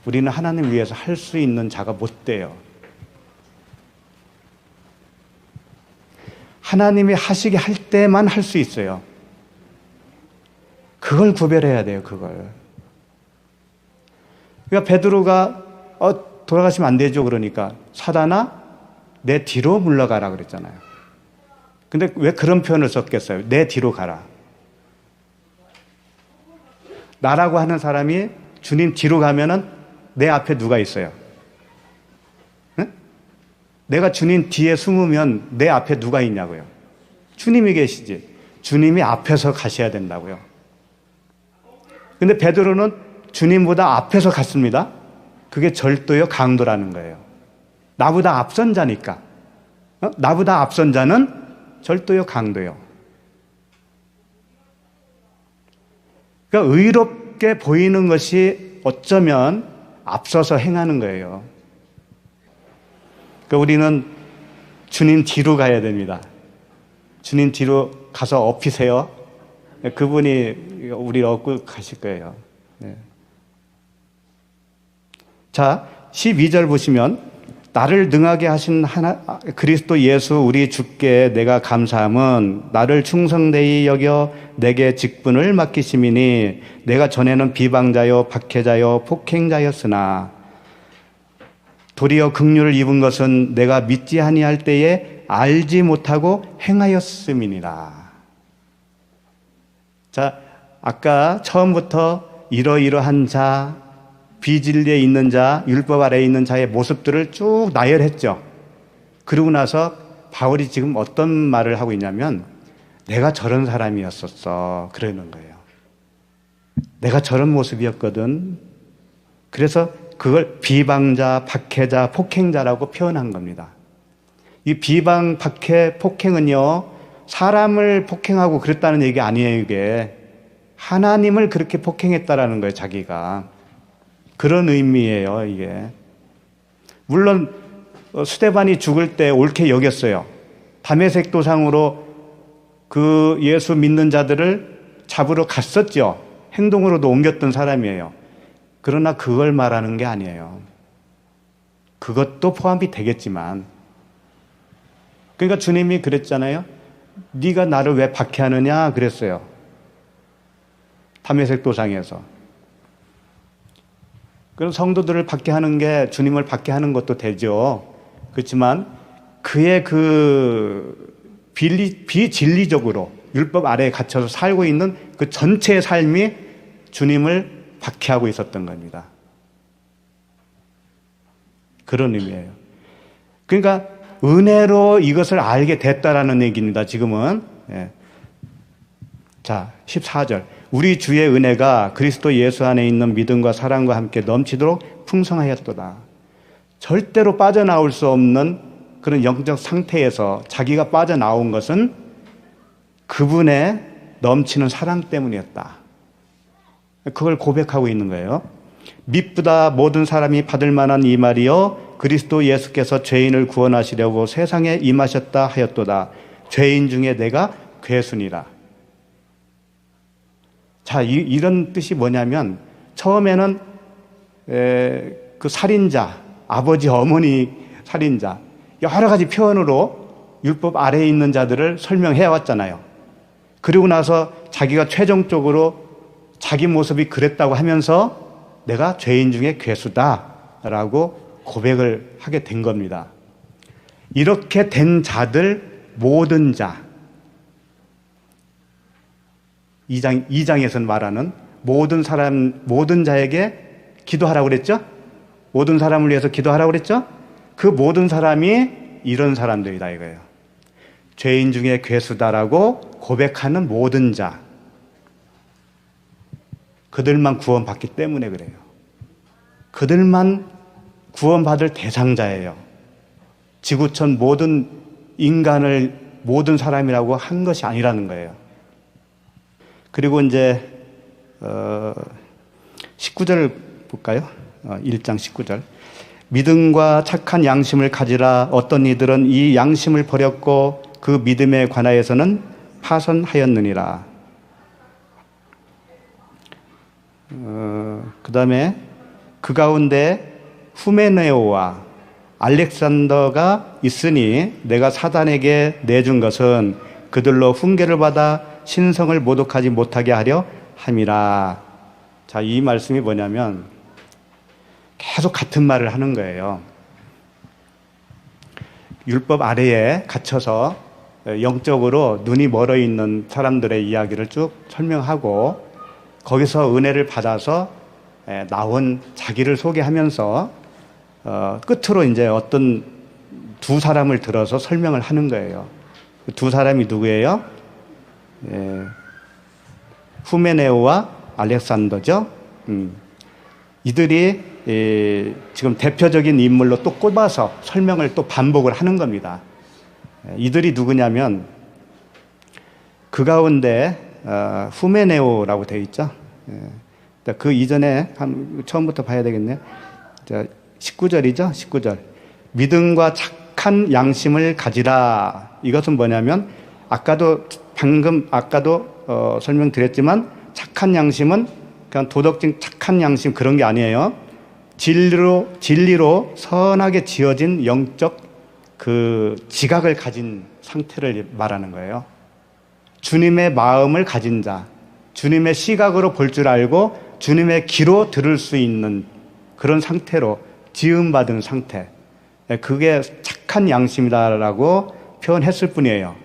우리는 하나님을 위해서 할 수 있는 자가 못 돼요. 하나님이 하시게 할 때만 할 수 있어요. 그걸 구별해야 돼요. 그걸. 그러니까 베드로가 돌아가시면 안 되죠. 그러니까 사단아 내 뒤로 물러가라 그랬잖아요. 근데 왜 그런 표현을 썼겠어요? 내 뒤로 가라. 나라고 하는 사람이 주님 뒤로 가면은 내 앞에 누가 있어요? 응? 내가 주님 뒤에 숨으면 내 앞에 누가 있냐고요? 주님이 계시지. 주님이 앞에서 가셔야 된다고요. 근데 베드로는 주님보다 앞에서 갔습니다. 그게 절도요 강도라는 거예요. 나보다 앞선 자니까. 나보다 앞선 자는 절도요 강도요. 그러니까 의롭게 보이는 것이 어쩌면 앞서서 행하는 거예요. 그러니까 우리는 주님 뒤로 가야 됩니다. 주님 뒤로 가서 업히세요. 그분이 우리를 얻고 가실 거예요. 네. 자, 12절 보시면 나를 능하게 하신 그리스도 예수 우리 주께 내가 감사함은 나를 충성되이 여겨 내게 직분을 맡기심이니 내가 전에는 비방자요 박해자요 폭행자였으나 도리어 긍휼을 입은 것은 내가 믿지 아니할 때에 알지 못하고 행하였음이니라. 자, 아까 처음부터 이러이러한 자, 비진리에 있는 자, 율법 아래에 있는 자의 모습들을 쭉 나열했죠. 그러고 나서 바울이 지금 어떤 말을 하고 있냐면 내가 저런 사람이었었어. 그러는 거예요. 내가 저런 모습이었거든. 그래서 그걸 비방자, 박해자, 폭행자라고 표현한 겁니다. 이 비방, 박해, 폭행은요 사람을 폭행하고 그랬다는 얘기 아니에요. 이게 하나님을 그렇게 폭행했다라는 거예요. 자기가. 그런 의미예요. 이게. 물론 스데반이 죽을 때 옳게 여겼어요. 다메섹 도상으로 그 예수 믿는 자들을 잡으러 갔었죠. 행동으로도 옮겼던 사람이에요. 그러나 그걸 말하는 게 아니에요. 그것도 포함이 되겠지만 그러니까 주님이 그랬잖아요. 네가 나를 왜 박해하느냐 그랬어요. 다메섹 도상에서. 그럼 성도들을 박해하는 게 주님을 박해하는 것도 되죠. 그렇지만 그의 그 비진리적으로 율법 아래에 갇혀서 살고 있는 그 전체의 삶이 주님을 박해하고 있었던 겁니다. 그런 의미예요. 그러니까 은혜로 이것을 알게 됐다라는 얘기입니다. 지금은. 예. 자, 14절. 우리 주의 은혜가 그리스도 예수 안에 있는 믿음과 사랑과 함께 넘치도록 풍성하였도다. 절대로 빠져나올 수 없는 그런 영적 상태에서 자기가 빠져나온 것은 그분의 넘치는 사랑 때문이었다. 그걸 고백하고 있는 거예요. 믿보다 모든 사람이 받을 만한 이 말이요 그리스도 예수께서 죄인을 구원하시려고 세상에 임하셨다 하였도다. 죄인 중에 내가 괴순이라. 자, 이런 뜻이 뭐냐면 처음에는 그 살인자, 아버지, 어머니 살인자 여러 가지 표현으로 율법 아래에 있는 자들을 설명해 왔잖아요. 그리고 나서 자기가 최종적으로 자기 모습이 그랬다고 하면서 내가 죄인 중에 괴수다라고 고백을 하게 된 겁니다. 이렇게 된 자들 모든 자 2장에서 말하는 모든 사람, 모든 자에게 기도하라고 그랬죠? 모든 사람을 위해서 기도하라고 그랬죠? 그 모든 사람이 이런 사람들이다 이거예요. 죄인 중에 괴수다라고 고백하는 모든 자. 그들만 구원받기 때문에 그래요. 그들만 구원받을 대상자예요. 지구촌 모든 인간을 모든 사람이라고 한 것이 아니라는 거예요. 그리고 이제 19절 볼까요? 1장 19절. 믿음과 착한 양심을 가지라. 어떤 이들은 이 양심을 버렸고 그 믿음에 관하여서는 파선하였느니라. 그 다음에 그 가운데 후메네오와 알렉산더가 있으니 내가 사단에게 내준 것은 그들로 훈계를 받아 신성을 모독하지 못하게 하려 함이라. 자, 이 말씀이 뭐냐면 계속 같은 말을 하는 거예요. 율법 아래에 갇혀서 영적으로 눈이 멀어 있는 사람들의 이야기를 쭉 설명하고 거기서 은혜를 받아서 나온 자기를 소개하면서 끝으로 이제 어떤 두 사람을 들어서 설명을 하는 거예요. 두 사람이 누구예요? 후메네오와 알렉산더죠. 이들이 지금 대표적인 인물로 또 꼽아서 설명을 또 반복을 하는 겁니다. 이들이 누구냐면 그 가운데 후메네오라고 되어 있죠. 그 이전에 처음부터 봐야 되겠네요. 19절이죠. 19절. 믿음과 착한 양심을 가지라. 이것은 뭐냐면 아까도 설명드렸지만 착한 양심은 그냥 도덕적 착한 양심 그런 게 아니에요. 진리로 선하게 지어진 영적 그 지각을 가진 상태를 말하는 거예요. 주님의 마음을 가진 자, 주님의 시각으로 볼 줄 알고 주님의 귀로 들을 수 있는 그런 상태로 지음받은 상태. 그게 착한 양심이다라고 표현했을 뿐이에요.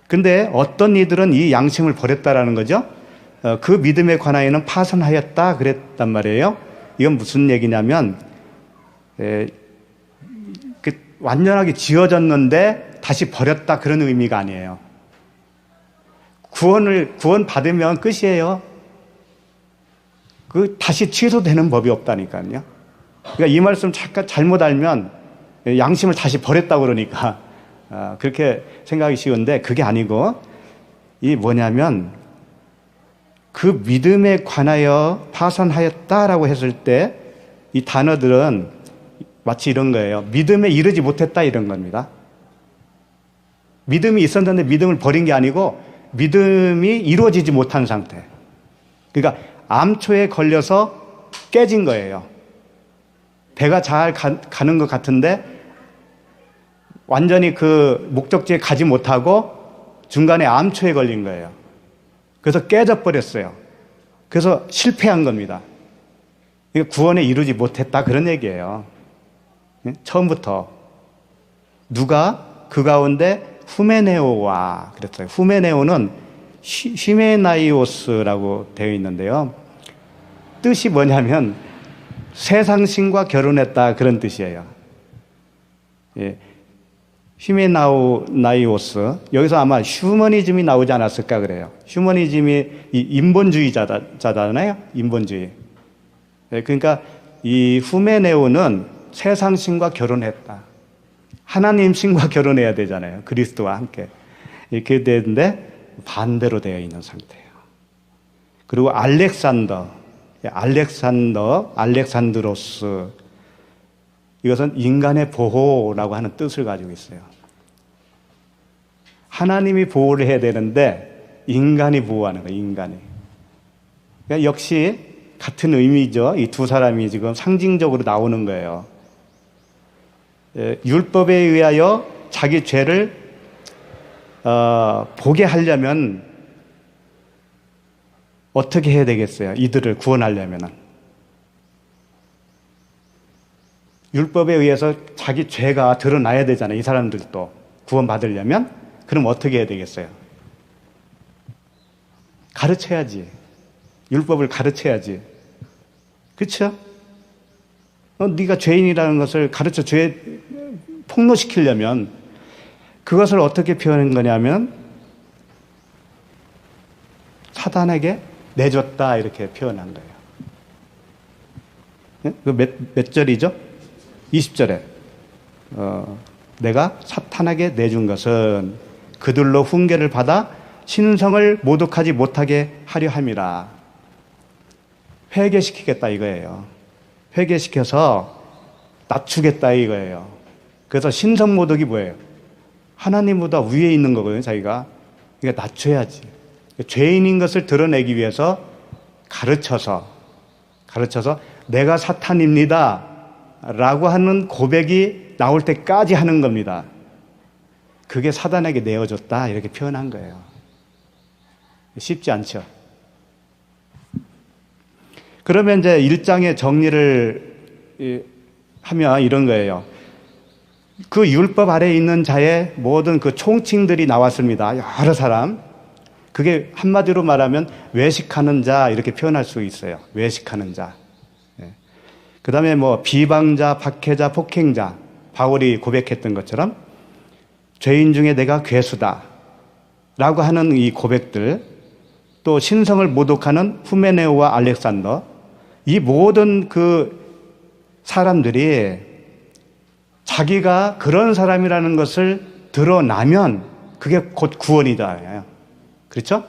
근데 어떤 이들은 이 양심을 버렸다라는 거죠. 그 믿음에 관하여는 파선하였다 그랬단 말이에요. 이건 무슨 얘기냐면 완전하게 지어졌는데 다시 버렸다 그런 의미가 아니에요. 구원 받으면 끝이에요. 다시 취소되는 법이 없다니까요. 그러니까 이 말씀 잠깐 잘못 알면 양심을 다시 버렸다고 그러니까 그렇게 생각이 쉬운데 그게 아니고 이 뭐냐면 그 믿음에 관하여 파선하였다라고 했을 때 이 단어들은 마치 이런 거예요. 믿음에 이르지 못했다 이런 겁니다. 믿음이 있었는데 믿음을 버린 게 아니고 믿음이 이루어지지 못한 상태. 그러니까 암초에 걸려서 깨진 거예요. 배가 잘 가는 것 같은데 완전히 그 목적지에 가지 못하고 중간에 암초에 걸린 거예요. 그래서 깨져버렸어요. 그래서 실패한 겁니다. 구원에 이루지 못했다 그런 얘기예요. 처음부터. 누가? 그 가운데 후메네오와 그랬어요. 후메네오는 히메나이오스라고 되어 있는데요. 뜻이 뭐냐면 세상신과 결혼했다 그런 뜻이에요. 히메나이오스 여기서 아마 휴머니즘이 나오지 않았을까 그래요. 휴머니즘이 인본주의자잖아요. 인본주의. 그러니까 이 후메네오는 세상신과 결혼했다. 하나님 신과 결혼해야 되잖아요. 그리스도와 함께. 이렇게 되는데 반대로 되어 있는 상태예요. 그리고 알렉산드로스. 이것은 인간의 보호라고 하는 뜻을 가지고 있어요. 하나님이 보호를 해야 되는데 인간이 보호하는 거예요. 인간이. 그러니까 역시 같은 의미죠. 이 두 사람이 지금 상징적으로 나오는 거예요. 율법에 의하여 자기 죄를 보게 하려면 어떻게 해야 되겠어요? 이들을 구원하려면은. 율법에 의해서 자기 죄가 드러나야 되잖아요. 이 사람들도 구원받으려면. 그럼 어떻게 해야 되겠어요? 가르쳐야지. 율법을 가르쳐야지. 그렇죠? 네가 죄인이라는 것을 가르쳐 죄 폭로시키려면 그것을 어떻게 표현한 거냐면 사단에게 내줬다 이렇게 표현한 거예요. 몇 절이죠? 20절에 내가 사탄에게 내준 것은 그들로 훈계를 받아 신성을 모독하지 못하게 하려 함이라. 회개시키겠다 이거예요. 회개시켜서 낮추겠다 이거예요. 그래서 신성 모독이 뭐예요? 하나님보다 위에 있는 거거든요, 자기가. 그러니까 낮춰야지. 죄인인 것을 드러내기 위해서 가르쳐서 내가 사탄입니다 라고 하는 고백이 나올 때까지 하는 겁니다. 그게 사단에게 내어줬다 이렇게 표현한 거예요. 쉽지 않죠. 그러면 이제 1장의 정리를 하면 이런 거예요. 그 율법 아래에 있는 자의 모든 그 총칭들이 나왔습니다. 여러 사람. 그게 한마디로 말하면 외식하는 자 이렇게 표현할 수 있어요. 외식하는 자. 그 다음에 뭐 비방자, 박해자, 폭행자. 바울이 고백했던 것처럼 죄인 중에 내가 괴수다 라고 하는 이 고백들, 또 신성을 모독하는 후메네오와 알렉산더, 이 모든 그 사람들이 자기가 그런 사람이라는 것을 드러나면 그게 곧 구원이다. 그렇죠?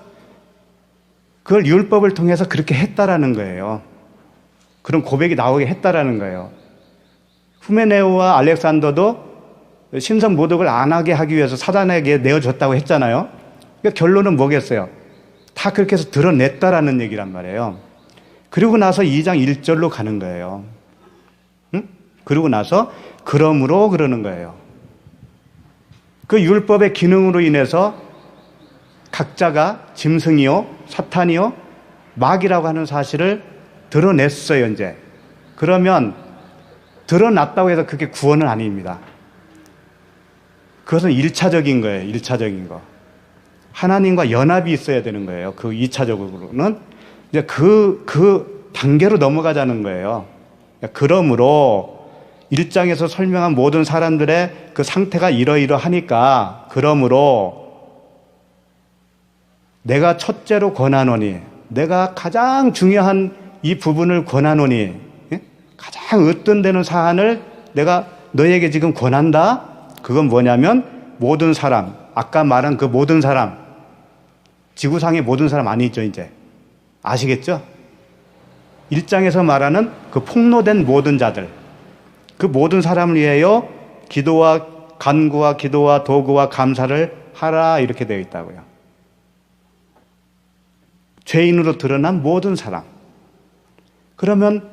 그걸 율법을 통해서 그렇게 했다라는 거예요. 그런 고백이 나오게 했다라는 거예요. 후메네오와 알렉산더도 신성 모독을 안 하게 하기 위해서 사단에게 내어줬다고 했잖아요. 그러니까 결론은 뭐겠어요? 다 그렇게 해서 드러냈다라는 얘기란 말이에요. 그리고 나서 2장 1절로 가는 거예요. 응? 그리고 나서 그러므로 그러는 거예요. 그 율법의 기능으로 인해서 각자가 짐승이요, 사탄이요, 마귀라고 하는 사실을 드러냈어요, 이제. 그러면 드러났다고 해서 그게 구원은 아닙니다. 그것은 1차적인 거예요, 1차적인 거. 하나님과 연합이 있어야 되는 거예요. 그 2차적으로는. 이제 그 단계로 넘어가자는 거예요. 그러므로 1장에서 설명한 모든 사람들의 그 상태가 이러이러하니까, 그러므로 내가 첫째로 권하노니, 내가 가장 중요한 이 부분을 권하노니, 가장 으뜸되는 사안을 내가 너에게 지금 권한다. 그건 뭐냐면 모든 사람, 아까 말한 그 모든 사람, 지구상의 모든 사람 아니죠, 이제. 아시겠죠? 1장에서 말하는 그 폭로된 모든 자들, 그 모든 사람을 위하여 기도와 간구와 기도와 도구와 감사를 하라 이렇게 되어 있다고요. 죄인으로 드러난 모든 사람. 그러면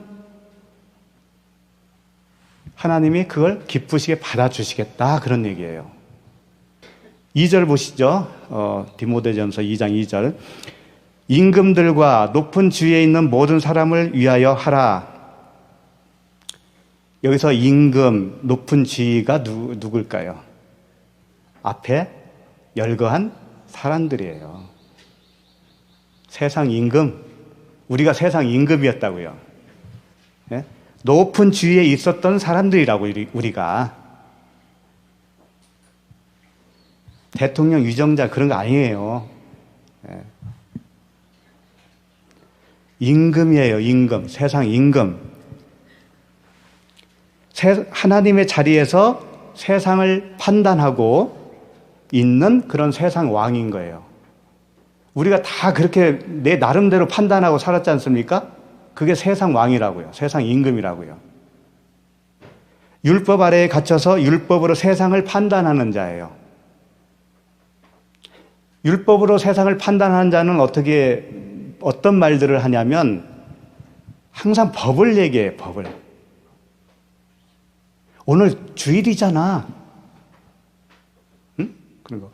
하나님이 그걸 기쁘시게 받아주시겠다 그런 얘기예요. 2절 보시죠. 디모데전서 2장 2절. 임금들과 높은 지위에 있는 모든 사람을 위하여 하라. 여기서 임금, 높은 지위가 누굴까요? 앞에 열거한 사람들이에요. 세상 임금, 우리가 세상 임금이었다고요. 예? 높은 지위에 있었던 사람들이라고 우리가. 대통령 위정자 그런 거 아니에요. 예. 임금이에요, 임금. 세상 임금. 하나님의 자리에서 세상을 판단하고 있는 그런 세상 왕인 거예요. 우리가 다 그렇게 내 나름대로 판단하고 살았지 않습니까? 그게 세상 왕이라고요. 세상 임금이라고요. 율법 아래에 갇혀서 율법으로 세상을 판단하는 자예요. 율법으로 세상을 판단하는 자는 어떤 말들을 하냐면 항상 법을 얘기해요. 법을. 오늘 주일이잖아. 응? 그리고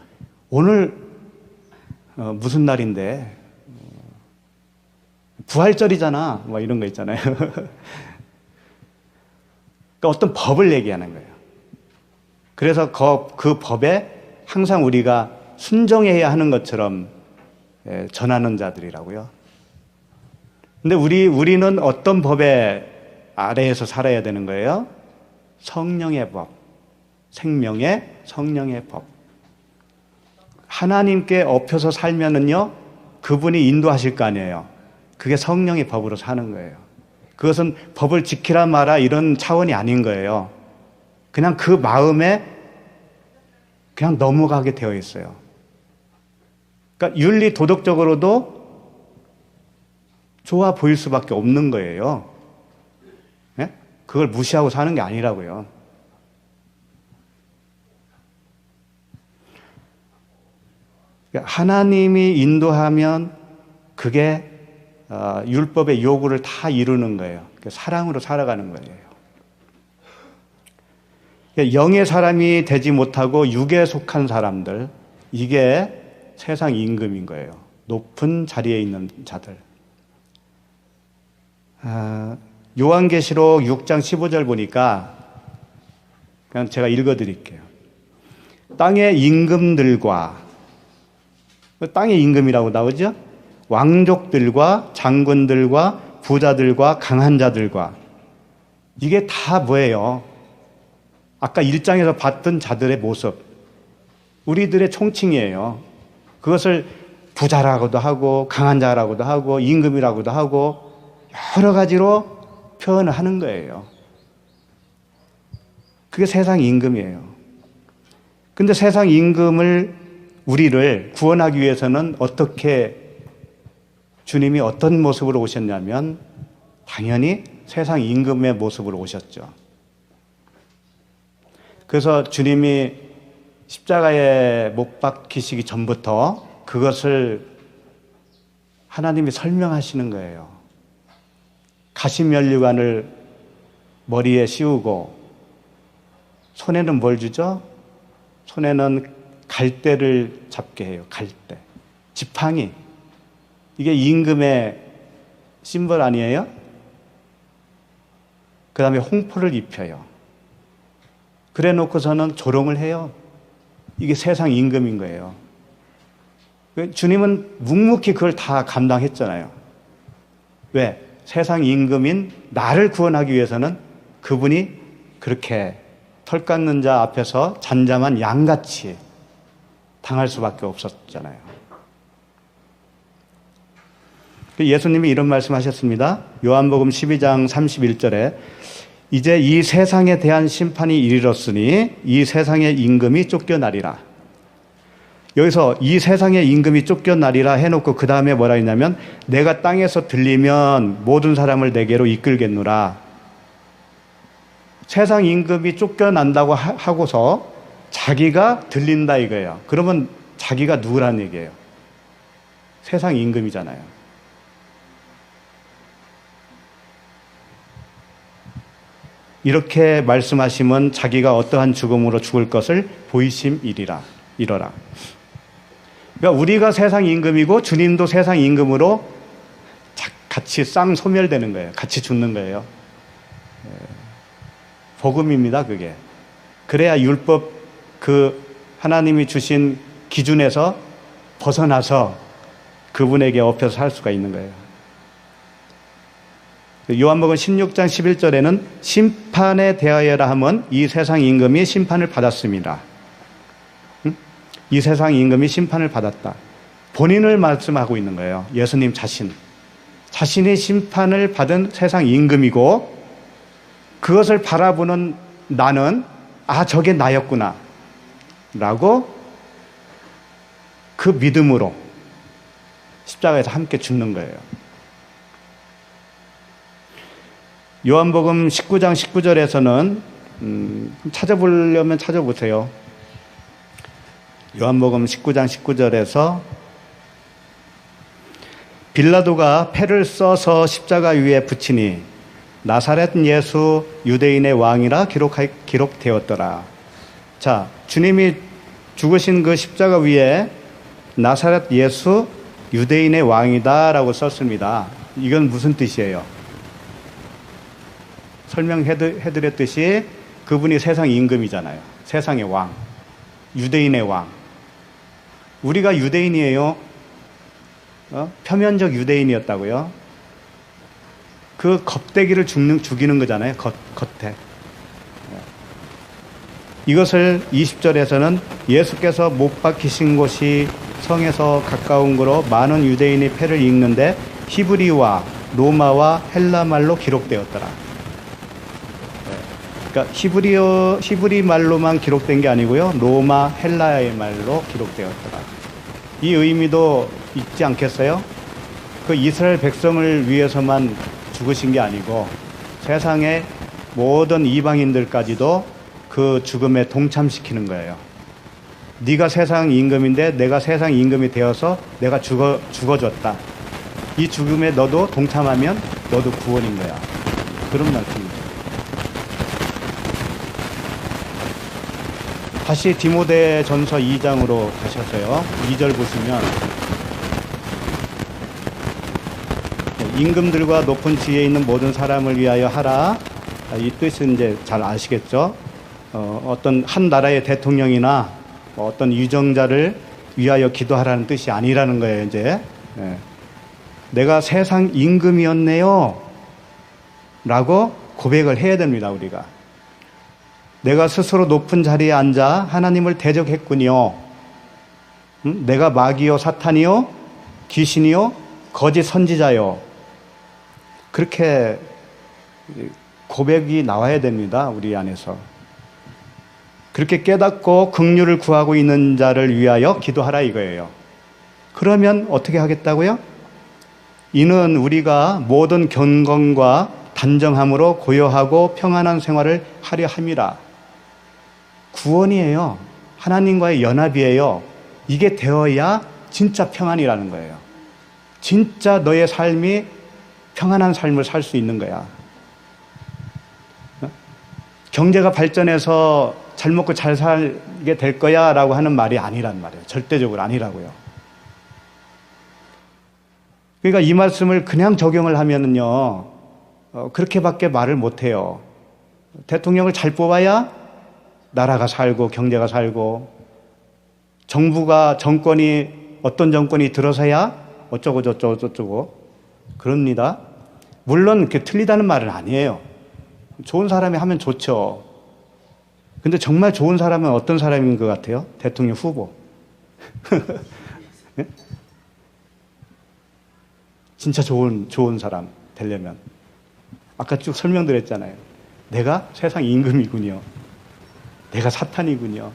오늘 무슨 날인데 부활절이잖아. 뭐 이런 거 있잖아요. 그러니까 어떤 법을 얘기하는 거예요. 그래서 그 법에 항상 우리가 순종해야 하는 것처럼 전하는 자들이라고요. 근데 우리는 어떤 법의 아래에서 살아야 되는 거예요? 성령의 법, 생명의 성령의 법. 하나님께 엎혀서 살면은요, 그분이 인도하실 거 아니에요. 그게 성령의 법으로 사는 거예요. 그것은 법을 지키라 마라 이런 차원이 아닌 거예요. 그냥 그 마음에 그냥 넘어가게 되어 있어요. 그러니까 윤리 도덕적으로도 좋아 보일 수밖에 없는 거예요. 예? 그걸 무시하고 사는 게 아니라고요. 그러니까 하나님이 인도하면 그게 율법의 요구를 다 이루는 거예요. 사랑으로 살아가는 거예요. 영의 사람이 되지 못하고 육에 속한 사람들, 이게 세상 임금인 거예요. 높은 자리에 있는 자들. 요한계시록 6장 15절 보니까 그냥 제가 읽어드릴게요. 땅의 임금들과, 땅의 임금이라고 나오죠? 왕족들과 장군들과 부자들과 강한 자들과, 이게 다 뭐예요? 아까 1장에서 봤던 자들의 모습, 우리들의 총칭이에요. 그것을 부자라고도 하고 강한 자라고도 하고 임금이라고도 하고 여러 가지로 표현을 하는 거예요. 그게 세상 임금이에요. 근데 세상 임금을, 우리를 구원하기 위해서는 어떻게, 주님이 어떤 모습으로 오셨냐면 당연히 세상 임금의 모습으로 오셨죠. 그래서 주님이 십자가에 못 박히시기 전부터 그것을 하나님이 설명하시는 거예요. 가시면류관을 머리에 씌우고 손에는 뭘 주죠? 손에는 갈대를 잡게 해요. 갈대. 지팡이. 이게 임금의 심벌 아니에요? 그 다음에 홍포를 입혀요. 그래 놓고서는 조롱을 해요. 이게 세상 임금인 거예요. 주님은 묵묵히 그걸 다 감당했잖아요. 왜? 세상 임금인 나를 구원하기 위해서는 그분이 그렇게 털 깎는 자 앞에서 잠잠한 양같이 당할 수밖에 없었잖아요. 예수님이 이런 말씀하셨습니다. 요한복음 12장 31절에 이제 이 세상에 대한 심판이 이르렀으니 이 세상의 임금이 쫓겨나리라. 여기서 이 세상의 임금이 쫓겨나리라 해놓고 그 다음에 뭐라 했냐면 내가 땅에서 들리면 모든 사람을 내게로 이끌겠노라. 세상 임금이 쫓겨난다고 하고서 자기가 들린다 이거예요. 그러면 자기가 누구라는 얘기예요? 세상 임금이잖아요. 이렇게 말씀하시면 자기가 어떠한 죽음으로 죽을 것을 보이심이리라. 이러라. 그러니까 우리가 세상 임금이고 주님도 세상 임금으로 같이 쌍소멸되는 거예요. 같이 죽는 거예요. 복음입니다, 그게. 그래야 율법, 그 하나님이 주신 기준에서 벗어나서 그분에게 업혀서 살 수가 있는 거예요. 요한복음 16장 11절에는 심판에 대하여라 하면 이 세상 임금이 심판을 받았습니다. 이 세상 임금이 심판을 받았다. 본인을 말씀하고 있는 거예요. 예수님 자신이 심판을 받은 세상 임금이고 그것을 바라보는 나는 저게 나였구나 라고 그 믿음으로 십자가에서 함께 죽는 거예요. 요한복음 19장 19절에서는 찾아보려면 찾아보세요. 요한복음 19장 19절에서 빌라도가 패를 써서 십자가 위에 붙이니 나사렛 예수 유대인의 왕이라 기록되었더라. 자, 주님이 죽으신 그 십자가 위에 나사렛 예수 유대인의 왕이다 라고 썼습니다. 이건 무슨 뜻이에요? 설명해드렸듯이 그분이 세상 임금이잖아요. 세상의 왕, 유대인의 왕. 우리가 유대인이에요. 표면적 유대인이었다고요. 그 겁대기를 죽이는 거잖아요. 겉에. 이것을 20절에서는 예수께서 못 박히신 곳이 성에서 가까운 거로 많은 유대인이 패를 입는데 히브리와 로마와 헬라 말로 기록되었더라. 그러니까 히브리 말로만 기록된 게 아니고요. 로마, 헬라의 말로 기록되었더라. 이 의미도 있지 않겠어요? 그 이스라엘 백성을 위해서만 죽으신 게 아니고 세상의 모든 이방인들까지도 그 죽음에 동참시키는 거예요. 네가 세상 임금인데 내가 세상 임금이 되어서 내가 죽어줬다. 이 죽음에 너도 동참하면 너도 구원인 거야. 그런 말씀이죠. 다시 디모데전서 2장으로 가셔서요. 2절 보시면 임금들과 높은 지위에 있는 모든 사람을 위하여 하라. 이 뜻은 이제 잘 아시겠죠? 어떤 한 나라의 대통령이나 어떤 유정자를 위하여 기도하라는 뜻이 아니라는 거예요, 이제. 내가 세상 임금이었네요. 라고 고백을 해야 됩니다, 우리가. 내가 스스로 높은 자리에 앉아 하나님을 대적했군요. 내가 마귀요, 사탄이요, 귀신이요, 거짓 선지자요. 그렇게 고백이 나와야 됩니다, 우리 안에서. 그렇게 깨닫고 긍휼을 구하고 있는 자를 위하여 기도하라 이거예요. 그러면 어떻게 하겠다고요? 이는 우리가 모든 경건과 단정함으로 고요하고 평안한 생활을 하려 함이라. 구원이에요. 하나님과의 연합이에요. 이게 되어야 진짜 평안이라는 거예요. 진짜 너의 삶이 평안한 삶을 살 수 있는 거야. 경제가 발전해서 잘 먹고 잘 살게 될 거야 라고 하는 말이 아니란 말이에요. 절대적으로 아니라고요. 그러니까 이 말씀을 그냥 적용을 하면은요, 그렇게밖에 말을 못해요. 대통령을 잘 뽑아야 나라가 살고 경제가 살고, 정권이 어떤 정권이 들어서야 어쩌고 저쩌고 그럽니다. 물론 그렇게 틀리다는 말은 아니에요. 좋은 사람이 하면 좋죠. 근데 정말 좋은 사람은 어떤 사람인 것 같아요? 대통령 후보. 네? 진짜 좋은 사람 되려면 아까 쭉 설명드렸잖아요. 내가 세상 임금이군요. 내가 사탄이군요.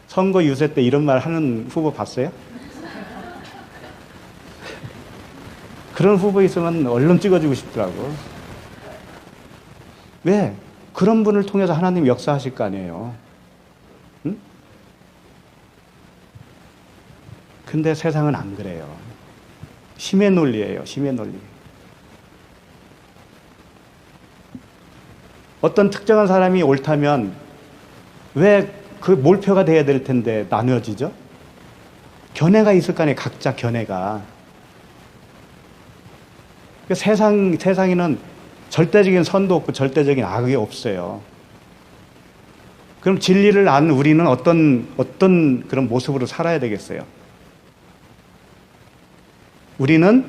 선거 유세 때 이런 말 하는 후보 봤어요? 그런 후보 있으면 얼른 찍어주고 싶더라고. 왜? 그런 분을 통해서 하나님 역사하실 거 아니에요. 응? 근데 세상은 안 그래요. 힘의 논리예요. 힘의 논리. 어떤 특정한 사람이 옳다면 왜 그 몰표가 돼야 될 텐데 나누어지죠? 견해가 있을 거 아니에요. 각자 견해가. 세상에는 절대적인 선도 없고 절대적인 악이 없어요. 그럼 진리를 아는 우리는 어떤 그런 모습으로 살아야 되겠어요? 우리는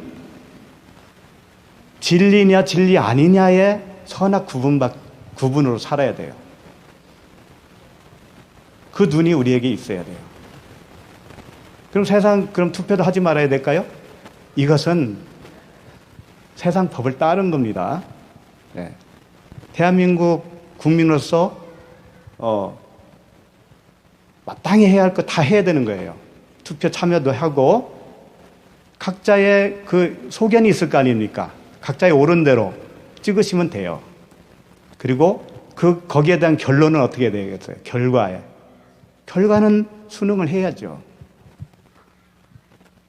진리냐 진리 아니냐의 선악 구분으로 살아야 돼요. 그 눈이 우리에게 있어야 돼요. 그럼 투표도 하지 말아야 될까요? 이것은 세상 법을 따른 겁니다. 네. 대한민국 국민으로서 마땅히 해야 할 거 다 해야 되는 거예요. 투표 참여도 하고 각자의 그 소견이 있을 거 아닙니까? 각자의 옳은 대로 찍으시면 돼요. 그리고 거기에 대한 결론은 어떻게 되겠어요? 결과는 수능을 해야죠.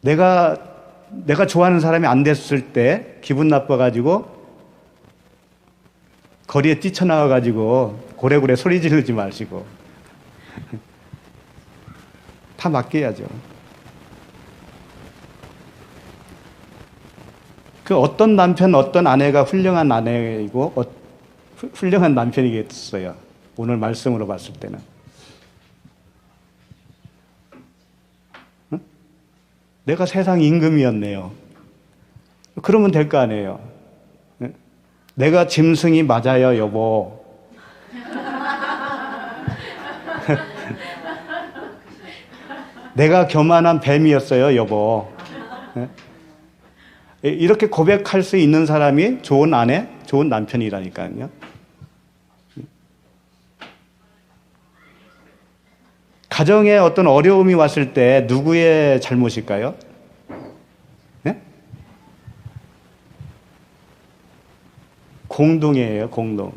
내가 좋아하는 사람이 안 됐을 때 기분 나빠가지고 거리에 뛰쳐나와가지고 고래고래 소리 지르지 마시고 다 맡겨야죠. 그 어떤 남편, 어떤 아내가 훌륭한 아내이고 훌륭한 남편이겠어요. 오늘 말씀으로 봤을 때는. 응? 내가 세상 임금이었네요. 그러면 될 거 아니에요. 응? 내가 짐승이 맞아요, 여보. 내가 교만한 뱀이었어요, 여보. 응? 이렇게 고백할 수 있는 사람이 좋은 아내, 좋은 남편이라니까요. 가정에 어떤 어려움이 왔을 때 누구의 잘못일까요? 네? 공동이에요, 공동.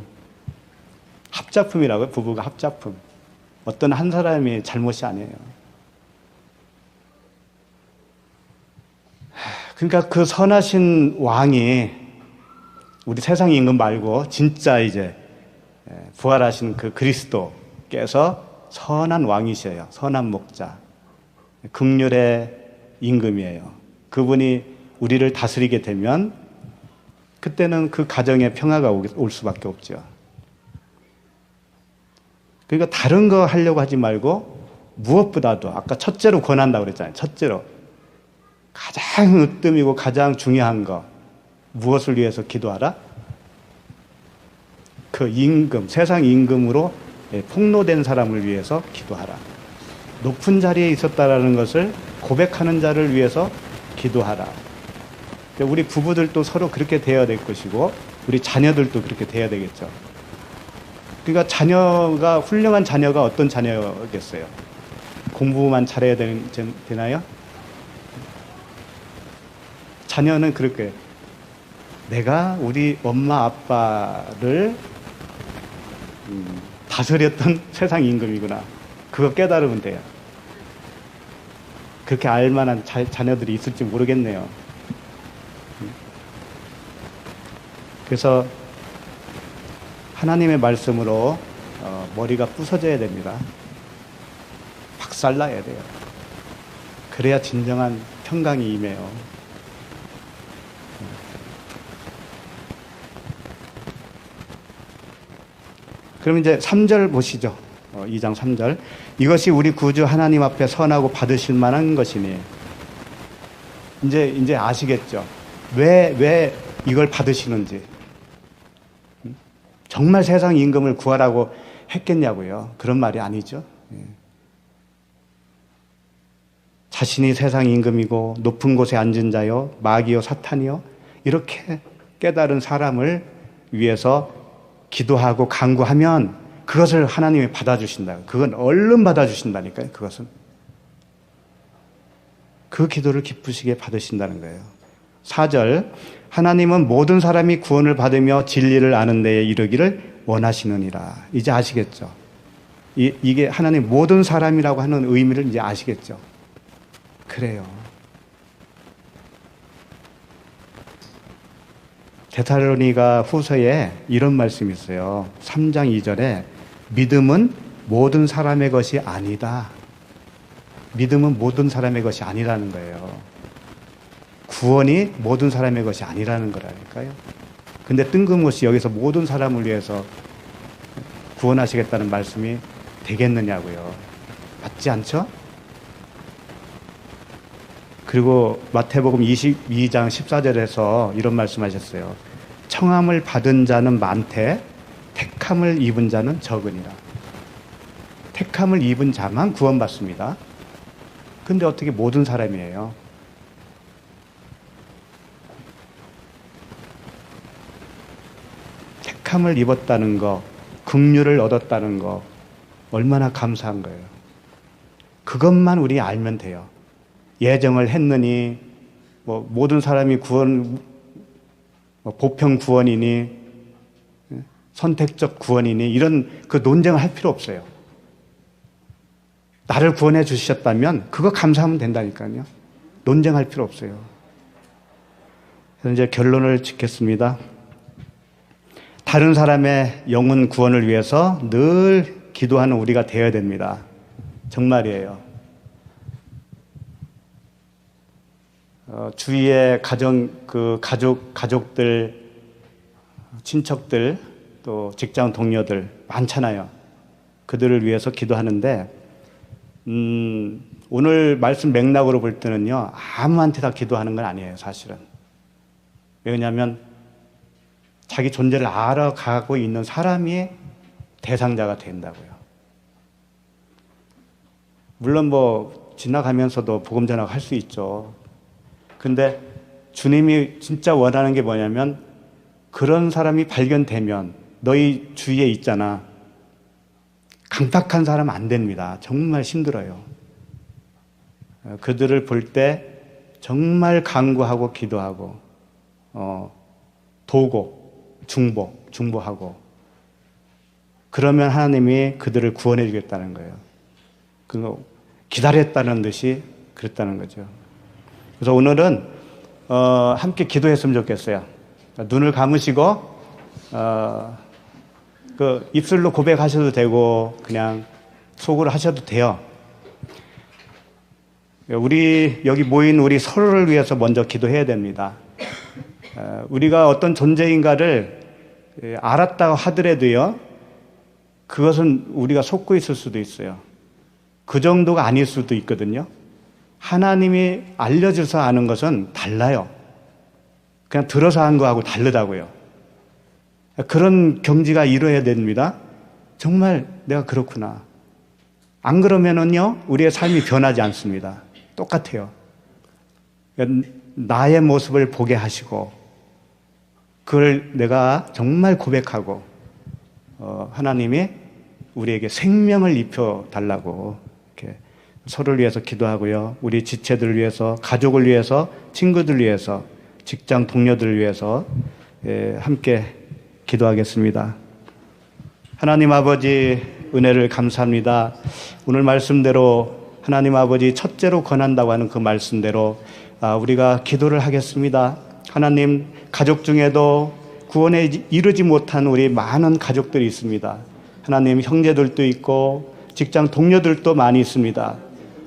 합작품이라고요, 부부가 합작품. 어떤 한 사람이 잘못이 아니에요. 그러니까 그 선하신 왕이 우리 세상 임금 말고 진짜 이제 부활하신 그 그리스도께서 선한 왕이셔요. 선한 목자. 긍휼의 임금이에요. 그분이 우리를 다스리게 되면 그때는 그 가정에 평화가 올 수밖에 없죠. 그러니까 다른 거 하려고 하지 말고 무엇보다도 아까 첫째로 권한다고 그랬잖아요. 첫째로. 가장 으뜸이고 가장 중요한 거 무엇을 위해서 기도하라? 그 임금, 세상 임금으로 폭로된 사람을 위해서 기도하라. 높은 자리에 있었다라는 것을 고백하는 자를 위해서 기도하라. 우리 부부들도 서로 그렇게 되어야 될 것이고 우리 자녀들도 그렇게 되어야 되겠죠. 그러니까 자녀가 훌륭한 자녀가 어떤 자녀겠어요? 공부만 잘해야 되나요? 자녀는 그렇게 내가 우리 엄마 아빠를 다스렸던 세상 임금이구나. 그거 깨달으면 돼요. 그렇게 알만한 자녀들이 있을지 모르겠네요. 그래서 하나님의 말씀으로 머리가 부서져야 됩니다. 박살나야 돼요. 그래야 진정한 평강이 임해요. 그럼 이제 3절 보시죠. 2장 3절. 이것이 우리 구주 하나님 앞에 선하고 받으실 만한 것이니. 이제 아시겠죠? 왜 이걸 받으시는지. 정말 세상 임금을 구하라고 했겠냐고요. 그런 말이 아니죠. 자신이 세상 임금이고 높은 곳에 앉은 자요, 마귀요, 사탄이요, 이렇게 깨달은 사람을 위해서 기도하고 간구하면 그것을 하나님이 받아주신다. 그건 얼른 받아주신다니까요. 그것은. 그 기도를 기쁘시게 받으신다는 거예요. 4절. 하나님은 모든 사람이 구원을 받으며 진리를 아는 데에 이르기를 원하시느니라. 이제 아시겠죠? 이게 하나님 모든 사람이라고 하는 의미를 이제 아시겠죠? 그래요. 데살로니가 후서에 이런 말씀이 있어요. 3장 2절에 믿음은 모든 사람의 것이 아니다. 믿음은 모든 사람의 것이 아니라는 거예요. 구원이 모든 사람의 것이 아니라는 거라니까요. 근데 뜬금없이 여기서 모든 사람을 위해서 구원하시겠다는 말씀이 되겠느냐고요. 맞지 않죠? 그리고 마태복음 22장 14절에서 이런 말씀하셨어요. 청함을 받은 자는 많되 택함을 입은 자는 적으니라. 택함을 입은 자만 구원받습니다. 근데 어떻게 모든 사람이에요? 택함을 입었다는 거, 긍휼을 얻었다는 거 얼마나 감사한 거예요. 그것만 우리 알면 돼요. 예정을 했느니 모든 사람이 구원, 보편 구원이니 선택적 구원이니 이런 그 논쟁을 할 필요 없어요. 나를 구원해 주셨다면 그거 감사하면 된다니까요. 논쟁할 필요 없어요. 그래서 이제 결론을 짓겠습니다. 다른 사람의 영혼 구원을 위해서 늘 기도하는 우리가 되어야 됩니다. 정말이에요. 주위의 가족들, 친척들, 또 직장 동료들 많잖아요. 그들을 위해서 기도하는데, 오늘 말씀 맥락으로 볼 때는요, 아무한테 다 기도하는 건 아니에요, 사실은. 왜냐하면 자기 존재를 알아가고 있는 사람이 대상자가 된다고요. 물론 지나가면서도 복음 전하고 할 수 있죠. 근데 주님이 진짜 원하는 게 뭐냐면 그런 사람이 발견되면 너희 주위에 있잖아. 강팍한 사람 안 됩니다. 정말 힘들어요. 그들을 볼 때 정말 간구하고 기도하고 도고 중보하고 그러면 하나님이 그들을 구원해 주겠다는 거예요. 그 기다렸다는 듯이 그랬다는 거죠. 그래서 오늘은 함께 기도했으면 좋겠어요. 눈을 감으시고 그 입술로 고백하셔도 되고 그냥 속으로 하셔도 돼요. 우리 여기 모인 우리 서로를 위해서 먼저 기도해야 됩니다. 우리가 어떤 존재인가를 알았다고 하더라도요, 그것은 우리가 속고 있을 수도 있어요. 그 정도가 아닐 수도 있거든요. 하나님이 알려줘서 아는 것은 달라요. 그냥 들어서 한 거하고 다르다고요. 그런 경지가 이루어야 됩니다. 정말 내가 그렇구나. 안 그러면은요, 우리의 삶이 변하지 않습니다. 똑같아요. 나의 모습을 보게 하시고, 그걸 내가 정말 고백하고, 하나님이 우리에게 생명을 입혀 달라고 이렇게 서로를 위해서 기도하고요. 우리 지체들을 위해서, 가족을 위해서, 친구들 위해서, 직장 동료들을 위해서 함께 기도하겠습니다. 하나님 아버지 은혜를 감사합니다. 오늘 말씀대로 하나님 아버지 첫째로 권한다고 하는 그 말씀대로 우리가 기도를 하겠습니다. 하나님, 가족 중에도 구원에 이르지 못한 우리 많은 가족들이 있습니다. 하나님, 형제들도 있고 직장 동료들도 많이 있습니다.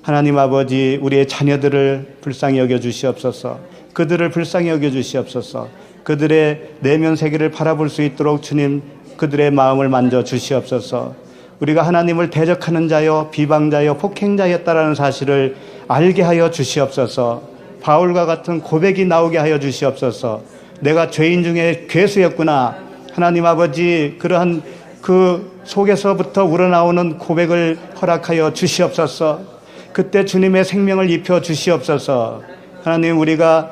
하나님 아버지, 우리의 자녀들을 불쌍히 여겨 주시옵소서. 그들을 불쌍히 여겨 주시옵소서. 그들의 내면 세계를 바라볼 수 있도록 주님, 그들의 마음을 만져 주시옵소서. 우리가 하나님을 대적하는 자여, 비방자여, 폭행자였다라는 사실을 알게 하여 주시옵소서. 바울과 같은 고백이 나오게 하여 주시옵소서. 내가 죄인 중에 괴수였구나. 하나님 아버지, 그러한 그 속에서부터 우러나오는 고백을 허락하여 주시옵소서. 그때 주님의 생명을 입혀 주시옵소서. 하나님, 우리가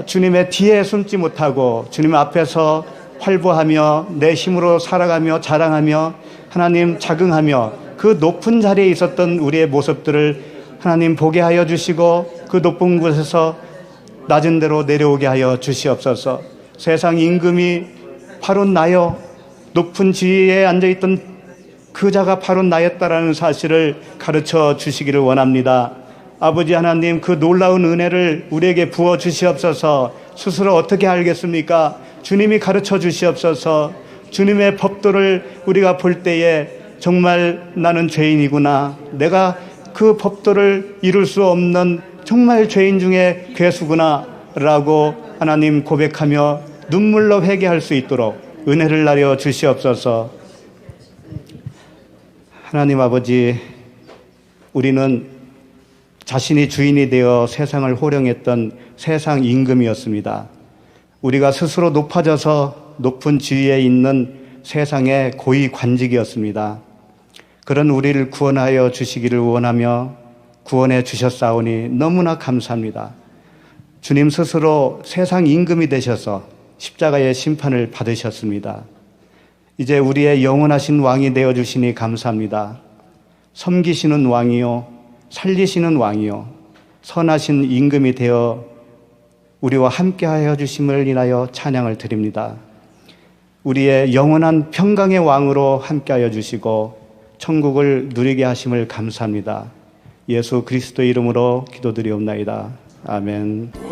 주님의 뒤에 숨지 못하고 주님 앞에서 활보하며 내 힘으로 살아가며 자랑하며 하나님 자긍하며 그 높은 자리에 있었던 우리의 모습들을 하나님 보게 하여 주시고 그 높은 곳에서 낮은 데로 내려오게 하여 주시옵소서. 세상 임금이 바로 나요, 높은 지위에 앉아있던 그 자가 바로 나였다라는 사실을 가르쳐 주시기를 원합니다. 아버지 하나님, 그 놀라운 은혜를 우리에게 부어 주시옵소서. 스스로 어떻게 알겠습니까? 주님이 가르쳐 주시옵소서. 주님의 법도를 우리가 볼 때에 정말 나는 죄인이구나, 내가 그 법도를 이룰 수 없는 정말 죄인 중에 괴수구나 라고 하나님 고백하며 눈물로 회개할 수 있도록 은혜를 나려 주시옵소서. 하나님 아버지, 우리는 자신이 주인이 되어 세상을 호령했던 세상 임금이었습니다. 우리가 스스로 높아져서 높은 지위에 있는 세상의 고위 관직이었습니다. 그런 우리를 구원하여 주시기를 원하며 구원해 주셨사오니 너무나 감사합니다. 주님 스스로 세상 임금이 되셔서 십자가의 심판을 받으셨습니다. 이제 우리의 영원하신 왕이 되어주시니 감사합니다. 섬기시는 왕이요, 살리시는 왕이요, 선하신 임금이 되어 우리와 함께하여 주심을 인하여 찬양을 드립니다. 우리의 영원한 평강의 왕으로 함께하여 주시고 천국을 누리게 하심을 감사합니다. 예수 그리스도 이름으로 기도드리옵나이다. 아멘.